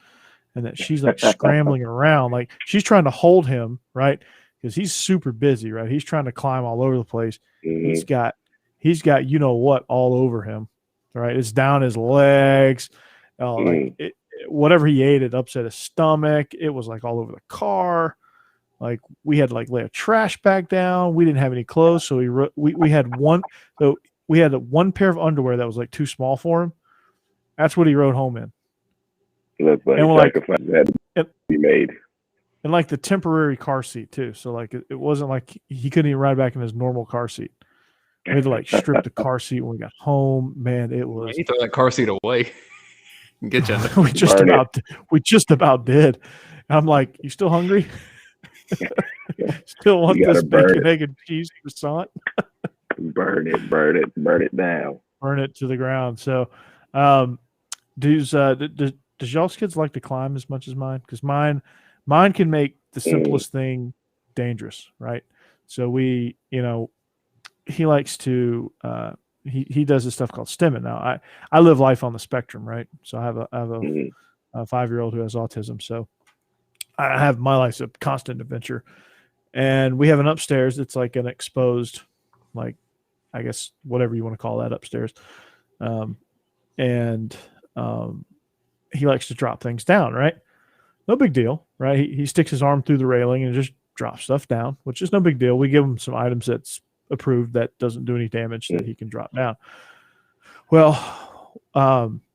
and that she's scrambling around, she's trying to hold him, right? Because he's super busy, right? He's trying to climb all over the place. He's got what all over him, right? It's down his legs. Whatever he ate, it upset his stomach. It was all over the car. Like we had to like lay a trash bag down. We didn't have any clothes, so we had one. So we had one pair of underwear that was like too small for him. That's what he rode home in. That's like And we're like, sacrifices had to be made. and like the temporary car seat too. So like it wasn't like he couldn't even ride back in his normal car seat. We had to like strip the car seat when we got home. Man, it was. You throw that car seat away. Get you. we just about did. And I'm like, you still hungry? Still want this bacon, egg, and cheese croissant? burn it down. Burn it to the ground. So, does y'all's kids like to climb as much as mine? Because mine can make the simplest thing dangerous, right? So he likes to he does this stuff called stimming. Now I live life on the spectrum, right? So I have a 5-year-old who has autism. So I have my life's a constant adventure, and we have an upstairs. It's like an exposed, like, I guess whatever you want to call that upstairs. And he likes to drop things down, right? No big deal, right? He sticks his arm through the railing and just drops stuff down, which is no big deal. We give him some items that's approved that doesn't do any damage that he can drop down. Well,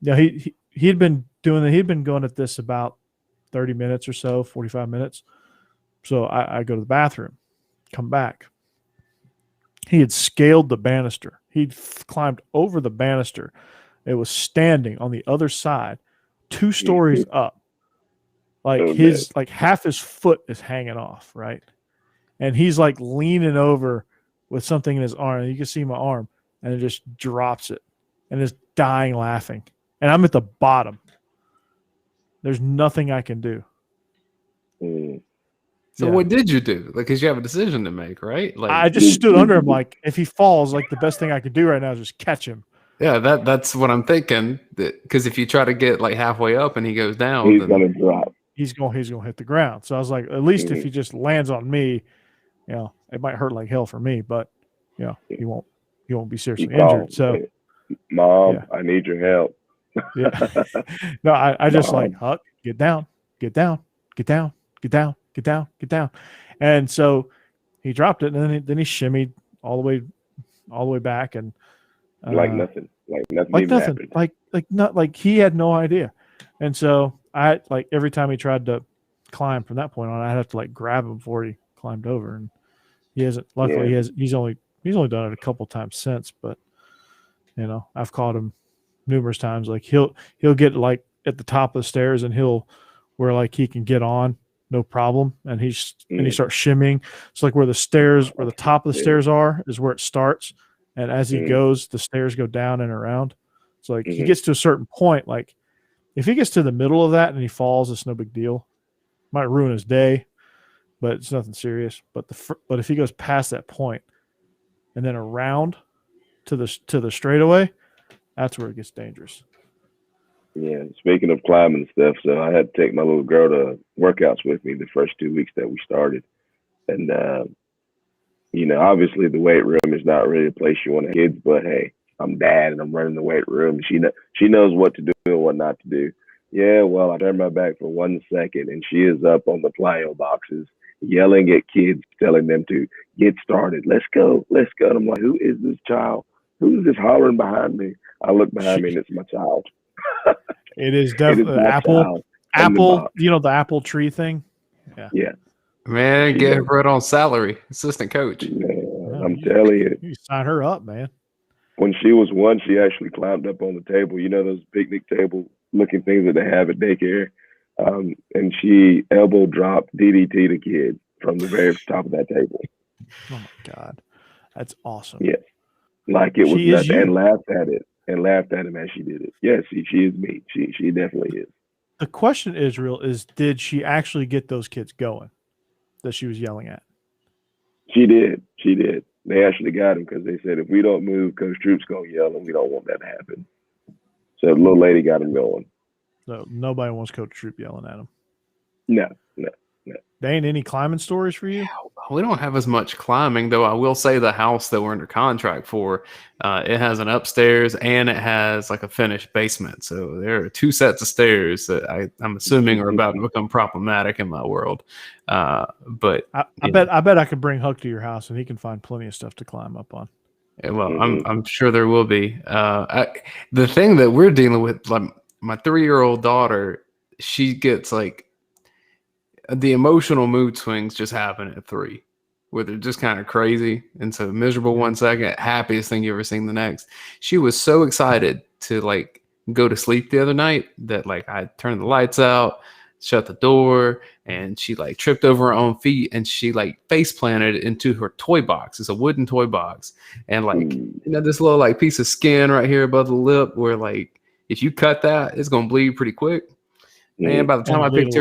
he had been doing that. He'd been going at this about 30 minutes or so, 45 minutes. So I go to the bathroom, come back. He had scaled the banister. He'd climbed over the banister. It was standing on the other side, 2 stories up. Like like half his foot is hanging off, right? And he's like leaning over with something in his arm. And you can see my arm, and it just drops it and is dying laughing. And I'm at the bottom. There's nothing I can do. So what did you do? Like, because you have a decision to make, right? Like, I just stood under him. Like, if he falls, like the best thing I could do right now is just catch him. Yeah, that's what I'm thinking. Because if you try to get like halfway up and he goes down, he's gonna drop. He's going to hit the ground. So I was like, at least if he just lands on me, it might hurt like hell for me, but he won't be seriously injured. So, Mom, I need your help. Yeah. No, I just like, Huck, get down. And so he dropped it, and then he shimmied all the way back, and like nothing. Like he had no idea. And so I like every time he tried to climb from that point on, I'd have to like grab him before he climbed over. And he hasn't. Luckily, he's only done it a couple times since. But I've caught him numerous times. Like he'll get like at the top of the stairs, and where like he can get on no problem, and he starts shimmying. It's like where the top of the stairs are is where it starts, and as he goes, the stairs go down and around. So like he gets to a certain point, like if he gets to the middle of that and he falls, it's no big deal. Might ruin his day, but it's nothing serious. But if he goes past that point and then around to the straightaway, that's where it gets dangerous. Yeah, speaking of climbing and stuff, so I had to take my little girl to workouts with me the first 2 weeks that we started. And, obviously the weight room is not really a place you want to have kids, but hey, I'm dad and I'm running the weight room. She knows what to do and what not to do. Yeah, well, I turned my back for 1 second, and she is up on the plyo boxes yelling at kids, telling them to get started. Let's go. And I'm like, who is this child? Who is this hollering behind me? I look behind me, and it's my child. It is definitely Apple. The apple tree thing. Yeah. Man, get her on salary, assistant coach. I'm telling you. You sign her up, man. When she was 1, she actually climbed up on the table. Those picnic table looking things that they have at daycare. And she elbow dropped DDT the kid from the very top of that table. Oh my God. That's awesome. Yeah. Like it was nothing, and laughed at him as she did it. Yes, she is me. She definitely is. The question, Israel, is did she actually get those kids going that she was yelling at? She did. They actually got him because they said, if we don't move, Coach Troop's going to yell, and we don't want that to happen. So the little lady got him going. So nobody wants Coach Troop yelling at him. No. Dayne, any climbing stories for you? We don't have as much climbing, though. I will say the house that we're under contract for, it has an upstairs and it has like a finished basement. So there are 2 sets of stairs that I'm assuming are about to become problematic in my world. But I bet I could bring Huck to your house and he can find plenty of stuff to climb up on. Well, I'm sure there will be. The thing that we're dealing with, like my 3-year-old daughter, she gets like the emotional mood swings just happen at 3, where they're just kind of crazy. And so miserable 1 second, happiest thing you ever seen the next. She was so excited to like go to sleep the other night that like I turned the lights out, shut the door, and she like tripped over her own feet and she like face planted into her toy box. It's a wooden toy box. And like, this little like piece of skin right here above the lip where like, if you cut that, it's going to bleed pretty quick. And by the time I picked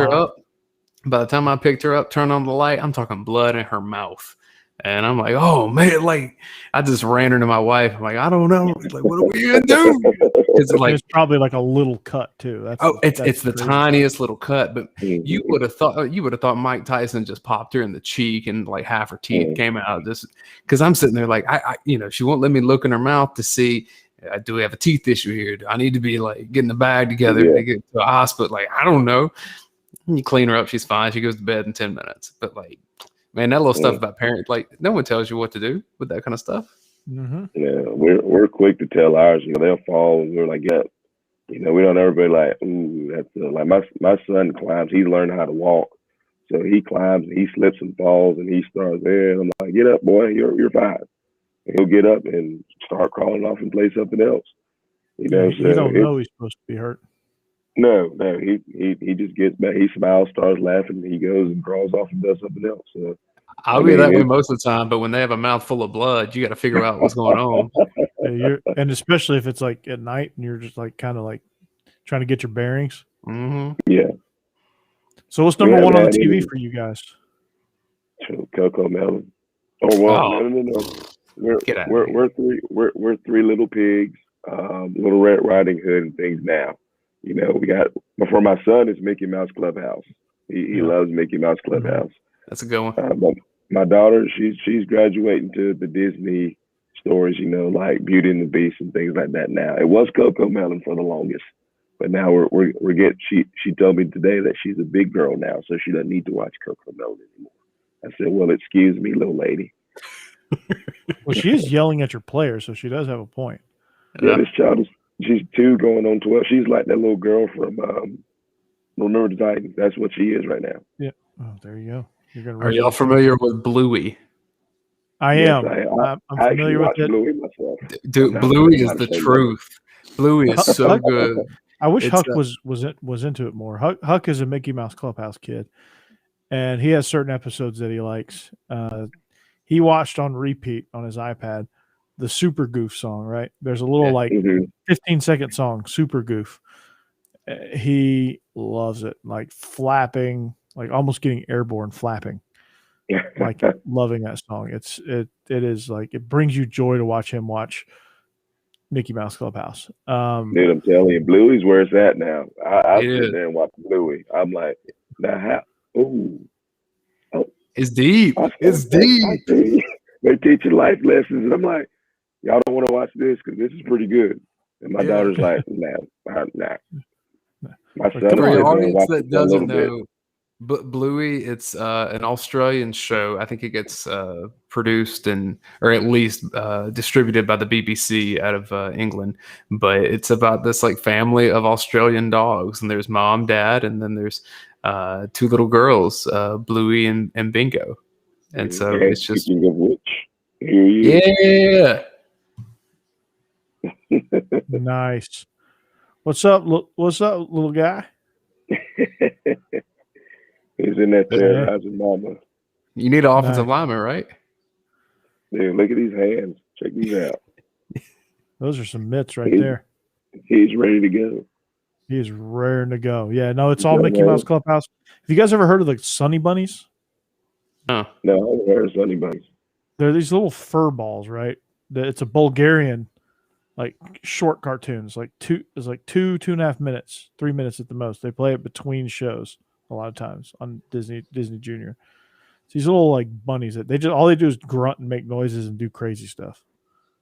her up, turned on the light, I'm talking blood in her mouth. And I'm like, oh man, like I just ran her to my wife. I'm like, I don't know. Like, what are we gonna do? It's probably like a little cut too. It's the tiniest little cut, but you would have thought Mike Tyson just popped her in the cheek and like half her teeth came out. Just because I'm sitting there like I she won't let me look in her mouth to see, do we have a teeth issue here? Do I need to be like getting the bag together to get to a hospital? Like, I don't know. You clean her up, she's fine. She goes to bed in 10 minutes. But like, man, that little stuff about parents, like no one tells you what to do with that kind of stuff. Yeah, we're quick to tell ours. They'll fall, and we're like, yeah. We don't ever be like, ooh, that's like my son climbs. He's learned how to walk, so he climbs and he slips and falls, and he starts there. And I'm like, get up, boy, you're fine. And he'll get up and start crawling off and play something else. You don't know he's supposed to be hurt. No, he just gets back. He smiles, starts laughing, and he goes and crawls off and does something else. So, I'll be that way most of the time, but when they have a mouth full of blood, you got to figure out what's going on. And especially if it's like at night and you're just like kind of like trying to get your bearings. Mm-hmm. Yeah. So what's number one on the TV for you guys? Coco Melon. No. We're 3 little pigs, Little Red Riding Hood and things now. We got, before my son is Mickey Mouse Clubhouse. He loves Mickey Mouse Clubhouse. That's a good one. My daughter, she's graduating to the Disney stories, like Beauty and the Beast and things like that now. It was Coco Melon for the longest, but now we're getting, she told me today that she's a big girl now, so she doesn't need to watch Coco Melon anymore. I said, well, excuse me, little lady. Well, she is yelling at your player, so she does have a point. Yeah, this child is, she's 2 going on 12. She's like that little girl from Remember the Titans. That's what she is right now. Yeah. Oh, there you go. Are y'all familiar with Bluey? I am. I'm familiar with it. Bluey myself. Dude, Bluey is the truth. Bluey is so good. I wish Huck was into it more. Huck is a Mickey Mouse Clubhouse kid, and he has certain episodes that he likes. He watched on repeat on his iPad the Super Goof song, right? There's a little 15-second song, Super Goof. He loves it, like flapping, like almost getting airborne flapping. Like loving that song. It is like, it brings you joy to watch him watch Mickey Mouse Clubhouse. Dude, I'm telling you, Bluey's where it's at now. I sit there and watch Bluey. I'm like, now how? Ooh. It's deep. It's deep. They teach you life lessons, and I'm like, y'all don't want to watch this because this is pretty good. And my daughter's like, nah. My son, for your audience that doesn't know, but Bluey, it's an Australian show. I think it gets produced or at least distributed by the BBC out of England. But it's about this like family of Australian dogs, and there's mom, dad, and then there's 2 little girls, Bluey and Bingo. And so it's just yeah. Nice. What's up, little guy? He's in that terrorizing mama. You need an offensive lineman, right? Dude, look at these hands. Check these out. Those are some mitts right there. He's ready to go. He is raring to go. Yeah, no, it's all Mickey Mouse Clubhouse. Have you guys ever heard of the Sunny Bunnies? Oh. No, I haven't heard of Sunny Bunnies. They're these little fur balls, right? It's a Bulgarian, like short cartoons, like 2.5 minutes, 3 minutes at the most. They play it between shows a lot of times on Disney Junior. It's these little like bunnies that all they do is grunt and make noises and do crazy stuff.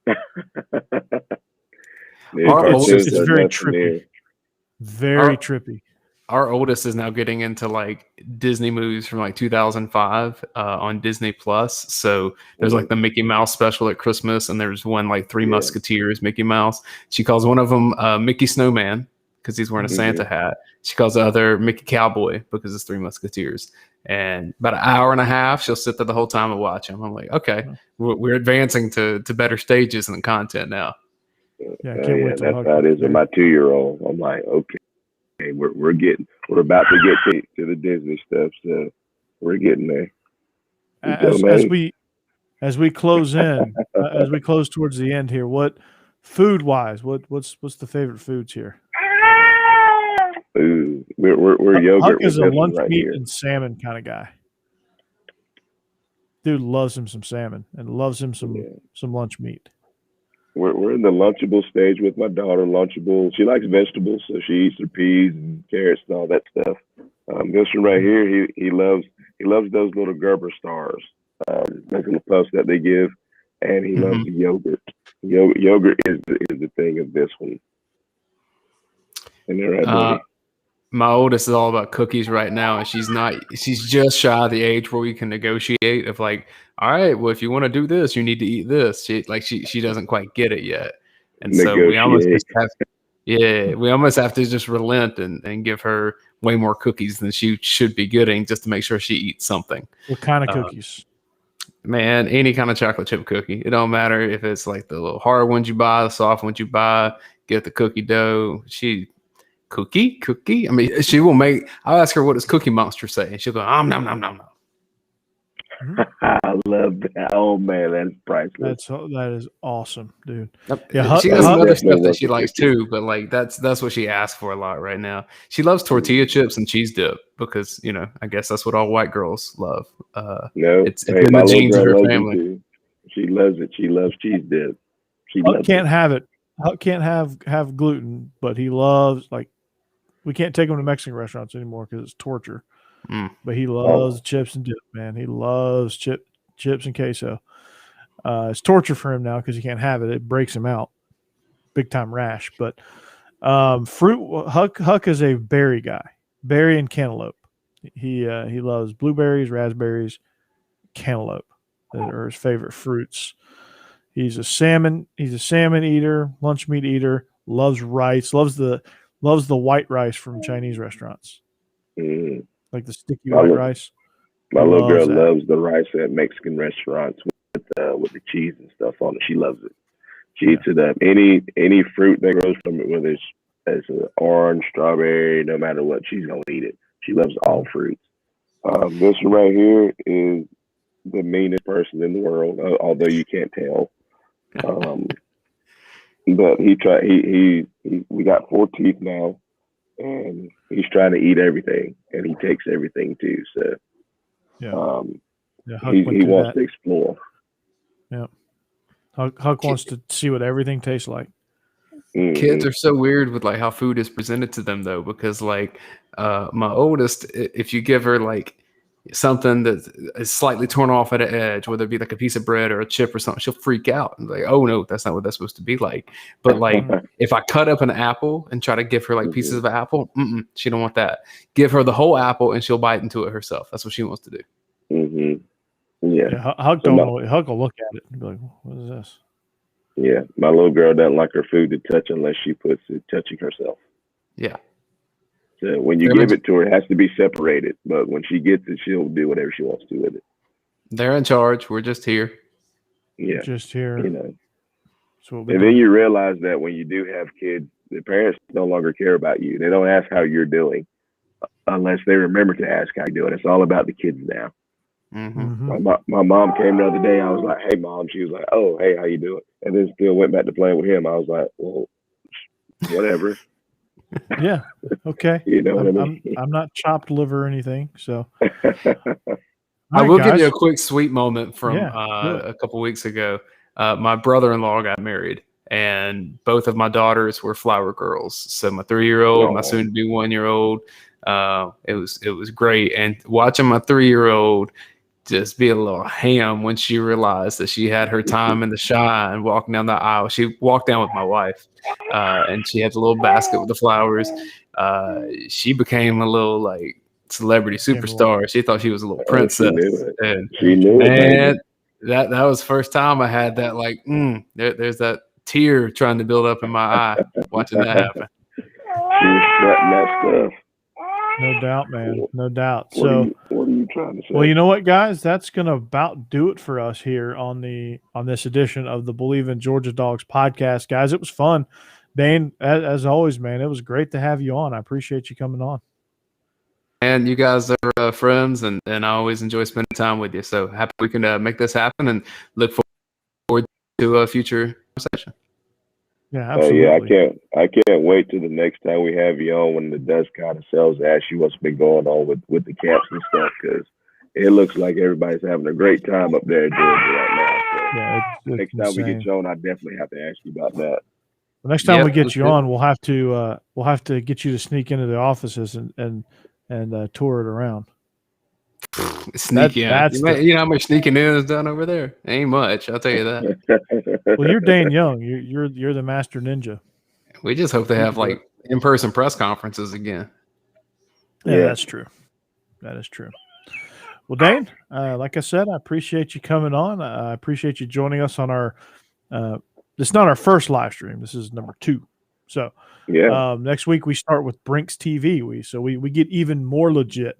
It's very trippy. Very trippy. Our oldest is now getting into like Disney movies from like 2005 on Disney Plus. So there's like the Mickey Mouse special at Christmas, and there's one like Three Musketeers Mickey Mouse. She calls one of them Mickey Snowman because he's wearing a Santa hat. She calls the other Mickey Cowboy because it's Three Musketeers. And about an hour and a half, she'll sit there the whole time and watch them. I'm like, okay, we're advancing to better stages and content now. Yeah, I can't wait that's how it is with my 2-year-old. I'm like, okay. We're about to get to the Disney stuff, so we're getting there. As we close in, as we close towards the end here, what food wise, what's the favorite foods here? Ooh, we're yogurt. Huck is a lunch meat and salmon kind of guy. Dude loves him some salmon and loves him some lunch meat. We're in the Lunchable stage with my daughter. Lunchable. She likes vegetables, so she eats her peas and carrots and all that stuff. This one right here, he loves those little Gerber stars. Those little puffs that they give, and he loves yogurt. Yogurt is the thing of this one. And they're right my oldest is all about cookies right now, and she's just shy of the age where we can negotiate of like, all right, well, if you want to do this, you need to eat this. She doesn't quite get it yet. And so we almost have to just relent and give her way more cookies than she should be getting just to make sure she eats something. What kind of cookies? Man, any kind of chocolate chip cookie. It don't matter if it's like the little hard ones you buy, the soft ones you buy, get the cookie dough. Cookie. I mean, she will make. I'll ask her what does Cookie Monster say, and she'll go, nom nom nom nom. I love that. Oh man, that's priceless. That is awesome, dude. Yeah, she has some other stuff that she likes too, but like that's what she asks for a lot right now. She loves tortilla chips and cheese dip because I guess that's what all white girls love. It's in the genes of her family. She loves it. She loves cheese dip. Huck can't have it. Huck can't have gluten, but he loves we can't take him to Mexican restaurants anymore because it's torture. But he loves chips and dip, man. He loves chips and queso. It's torture for him now because he can't have it. It breaks him out. Big time rash. But fruit, Huck is a berry guy. Berry and cantaloupe. He loves blueberries, raspberries, cantaloupe. That are his favorite fruits. He's a salmon eater, lunch meat eater, loves rice, loves the white rice from Chinese restaurants. Like the sticky white rice. My little girl loves the rice at Mexican restaurants with the cheese and stuff on it. She loves it. She eats it up. Any fruit that grows from it, whether it's an orange, strawberry, no matter what, she's gonna eat it. She loves all fruits. This one right here is the meanest person in the world, although you can't tell. But we got 4 teeth now, and he's trying to eat everything, and he takes everything too. So he wants to explore. Yeah, Huck wants to see what everything tastes like. Kids are so weird with like how food is presented to them though, because like my oldest, if you give her like something that is slightly torn off at an edge, whether it be like a piece of bread or a chip or something, she'll freak out and like, oh no, that's not what that's supposed to be like. But like if I cut up an apple and try to give her like pieces of an apple, she don't want that. Give her the whole apple and she'll bite into it herself. That's what she wants to do. Yeah, Huck will look at it and be like, what is this? Yeah, my little girl doesn't like her food to touch unless she puts it touching herself. Yeah. So when you give it to her, it has to be separated. But when she gets it, she'll do whatever she wants to with it. They're in charge. We're just here. Yeah. Just here. And then you realize that when you do have kids, the parents no longer care about you. They don't ask how you're doing unless they remember to ask how you're doing. It's all about the kids now. My mom came the other day. I was like, hey, Mom. She was like, oh, hey, how you doing? And then still went back to playing with him. I was like, well, whatever. Yeah. Okay. You know what I mean? I'm not chopped liver or anything. So I will give you a quick sweet moment from a couple weeks ago. My brother-in-law got married, and both of my daughters were flower girls. So my 3-year-old, my soon-to-be 1-year-old, It was great. And watching my 3-year-old just be a little ham when she realized that she had her time in the shine walking down the aisle. She walked down with my wife, and she had the little basket with the flowers. She became a little like celebrity superstar. She thought she was a little princess. And She knew it, man, that was the first time I had that like there's that tear trying to build up in my eye watching that happen. She was sweating that stuff. No doubt, man. No doubt. What are you trying to say? Well, you know what, guys? That's going to about do it for us here on this edition of the Bleav in Georgia Dawgs podcast. Guys, it was fun. Dayne, as always, man, it was great to have you on. I appreciate you coming on. And you guys are friends, and I always enjoy spending time with you. So happy we can make this happen, and look forward to a future conversation. Yeah, absolutely. I can't wait till the next time we have you on when the dust kind of settles. Ask you what's been going on with the camps and stuff, because it looks like everybody's having a great time up there in Georgia right now. So it's next time we get you on, I definitely have to ask you about that. The next time we get you on, we'll have to get you to sneak into the offices and tour it around. Sneak in. You know how much sneaking in is done over there? Ain't much, I'll tell you that. Well, you're Dayne Young. You're the master ninja. We just hope they have like in-person press conferences again. Yeah, that's true. That is true. Well, Dayne, like I said, I appreciate you coming on. I appreciate you joining us on our this is not our first live stream. This is number 2. So next week we start with Brinks TV. We get even more legit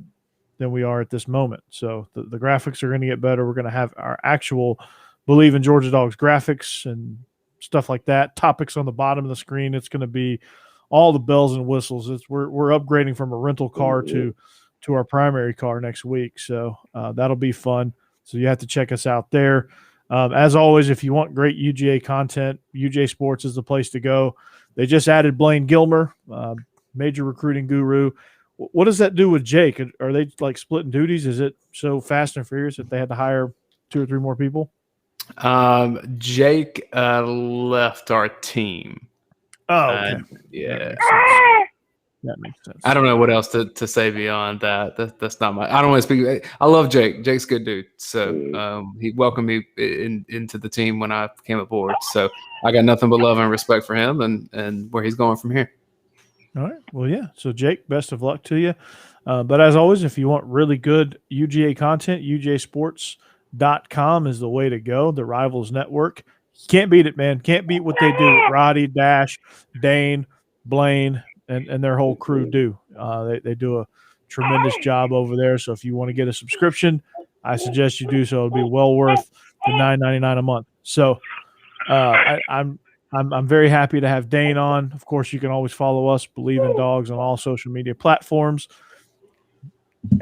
than we are at this moment. So the graphics are going to get better. We're going to have our actual Bleav in Georgia Dawgs graphics and stuff like that. Topics on the bottom of the screen. It's going to be all the bells and whistles. We're upgrading from a rental car to our primary car next week. So that'll be fun. So you have to check us out there. As always, if you want great UGA content, UGA Sports is the place to go. They just added Blaine Gilmer, major recruiting guru. What does that do with Jake? Are they like splitting duties? Is it so fast and furious that they had to hire 2 or 3 more people? Jake left our team. Oh, okay. Yeah. That makes sense. I don't know what else to say beyond that. That's not my. I don't want to speak. I love Jake. Jake's a good dude. So he welcomed me into the team when I came aboard. So I got nothing but love and respect for him and where he's going from here. All right. Well, yeah. So, Jake, best of luck to you. But as always, if you want really good UGA content, UGAsports.com is the way to go. The Rivals Network. Can't beat it, man. Can't beat what they do. Roddy, Dash, Dayne, Blaine, and their whole crew do. They do a tremendous job over there. So if you want to get a subscription, I suggest you do so. It'll be well worth the $9.99 a month. So I'm very happy to have Dayne on. Of course, you can always follow us, Bleav in Dawgs, on all social media platforms.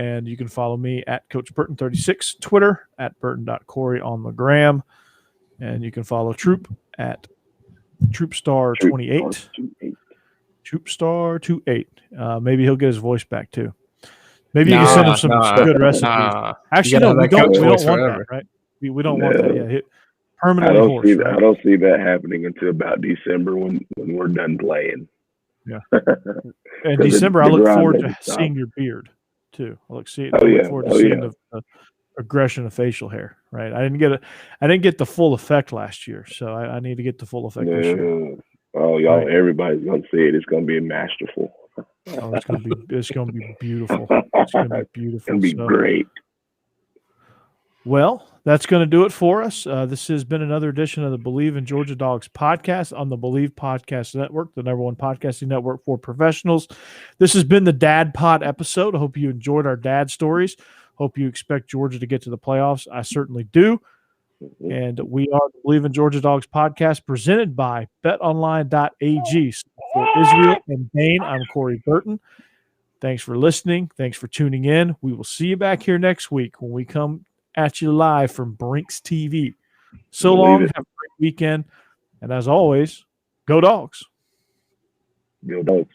And you can follow me at Coach Burton36, Twitter, at Burton.Corey on the gram. And you can follow Troop at TroopStar28. TroopStar28. Maybe he'll get his voice back too. Maybe you can send him some good recipes. Actually, no, we don't want that, right? We don't want that. Yeah, permanently hoarse. I don't see that happening until about December when we're done playing. Yeah. In December, I look forward to seeing your beard too. I look forward to seeing the aggression of facial hair. Right. I didn't get the full effect last year, so I need to get the full effect this year. Oh, y'all! Right. Everybody's gonna see it. It's gonna be masterful. Oh, it's gonna be beautiful. It's gonna be beautiful. It's gonna be great. Well, that's going to do it for us. This has been another edition of the Bleav in Georgia Dawgs podcast on the Bleav Podcast Network, the #1 podcasting network for professionals. This has been the Dad Pod episode. I hope you enjoyed our dad stories. Hope you expect Georgia to get to the playoffs. I certainly do. And we are the Bleav in Georgia Dawgs podcast presented by betonline.ag. For Israel and Dayne, I'm Corey Burton. Thanks for listening. Thanks for tuning in. We will see you back here next week when we come at you live from Brinks TV. So long. Have a great weekend. And as always, go Dawgs. Go Dawgs.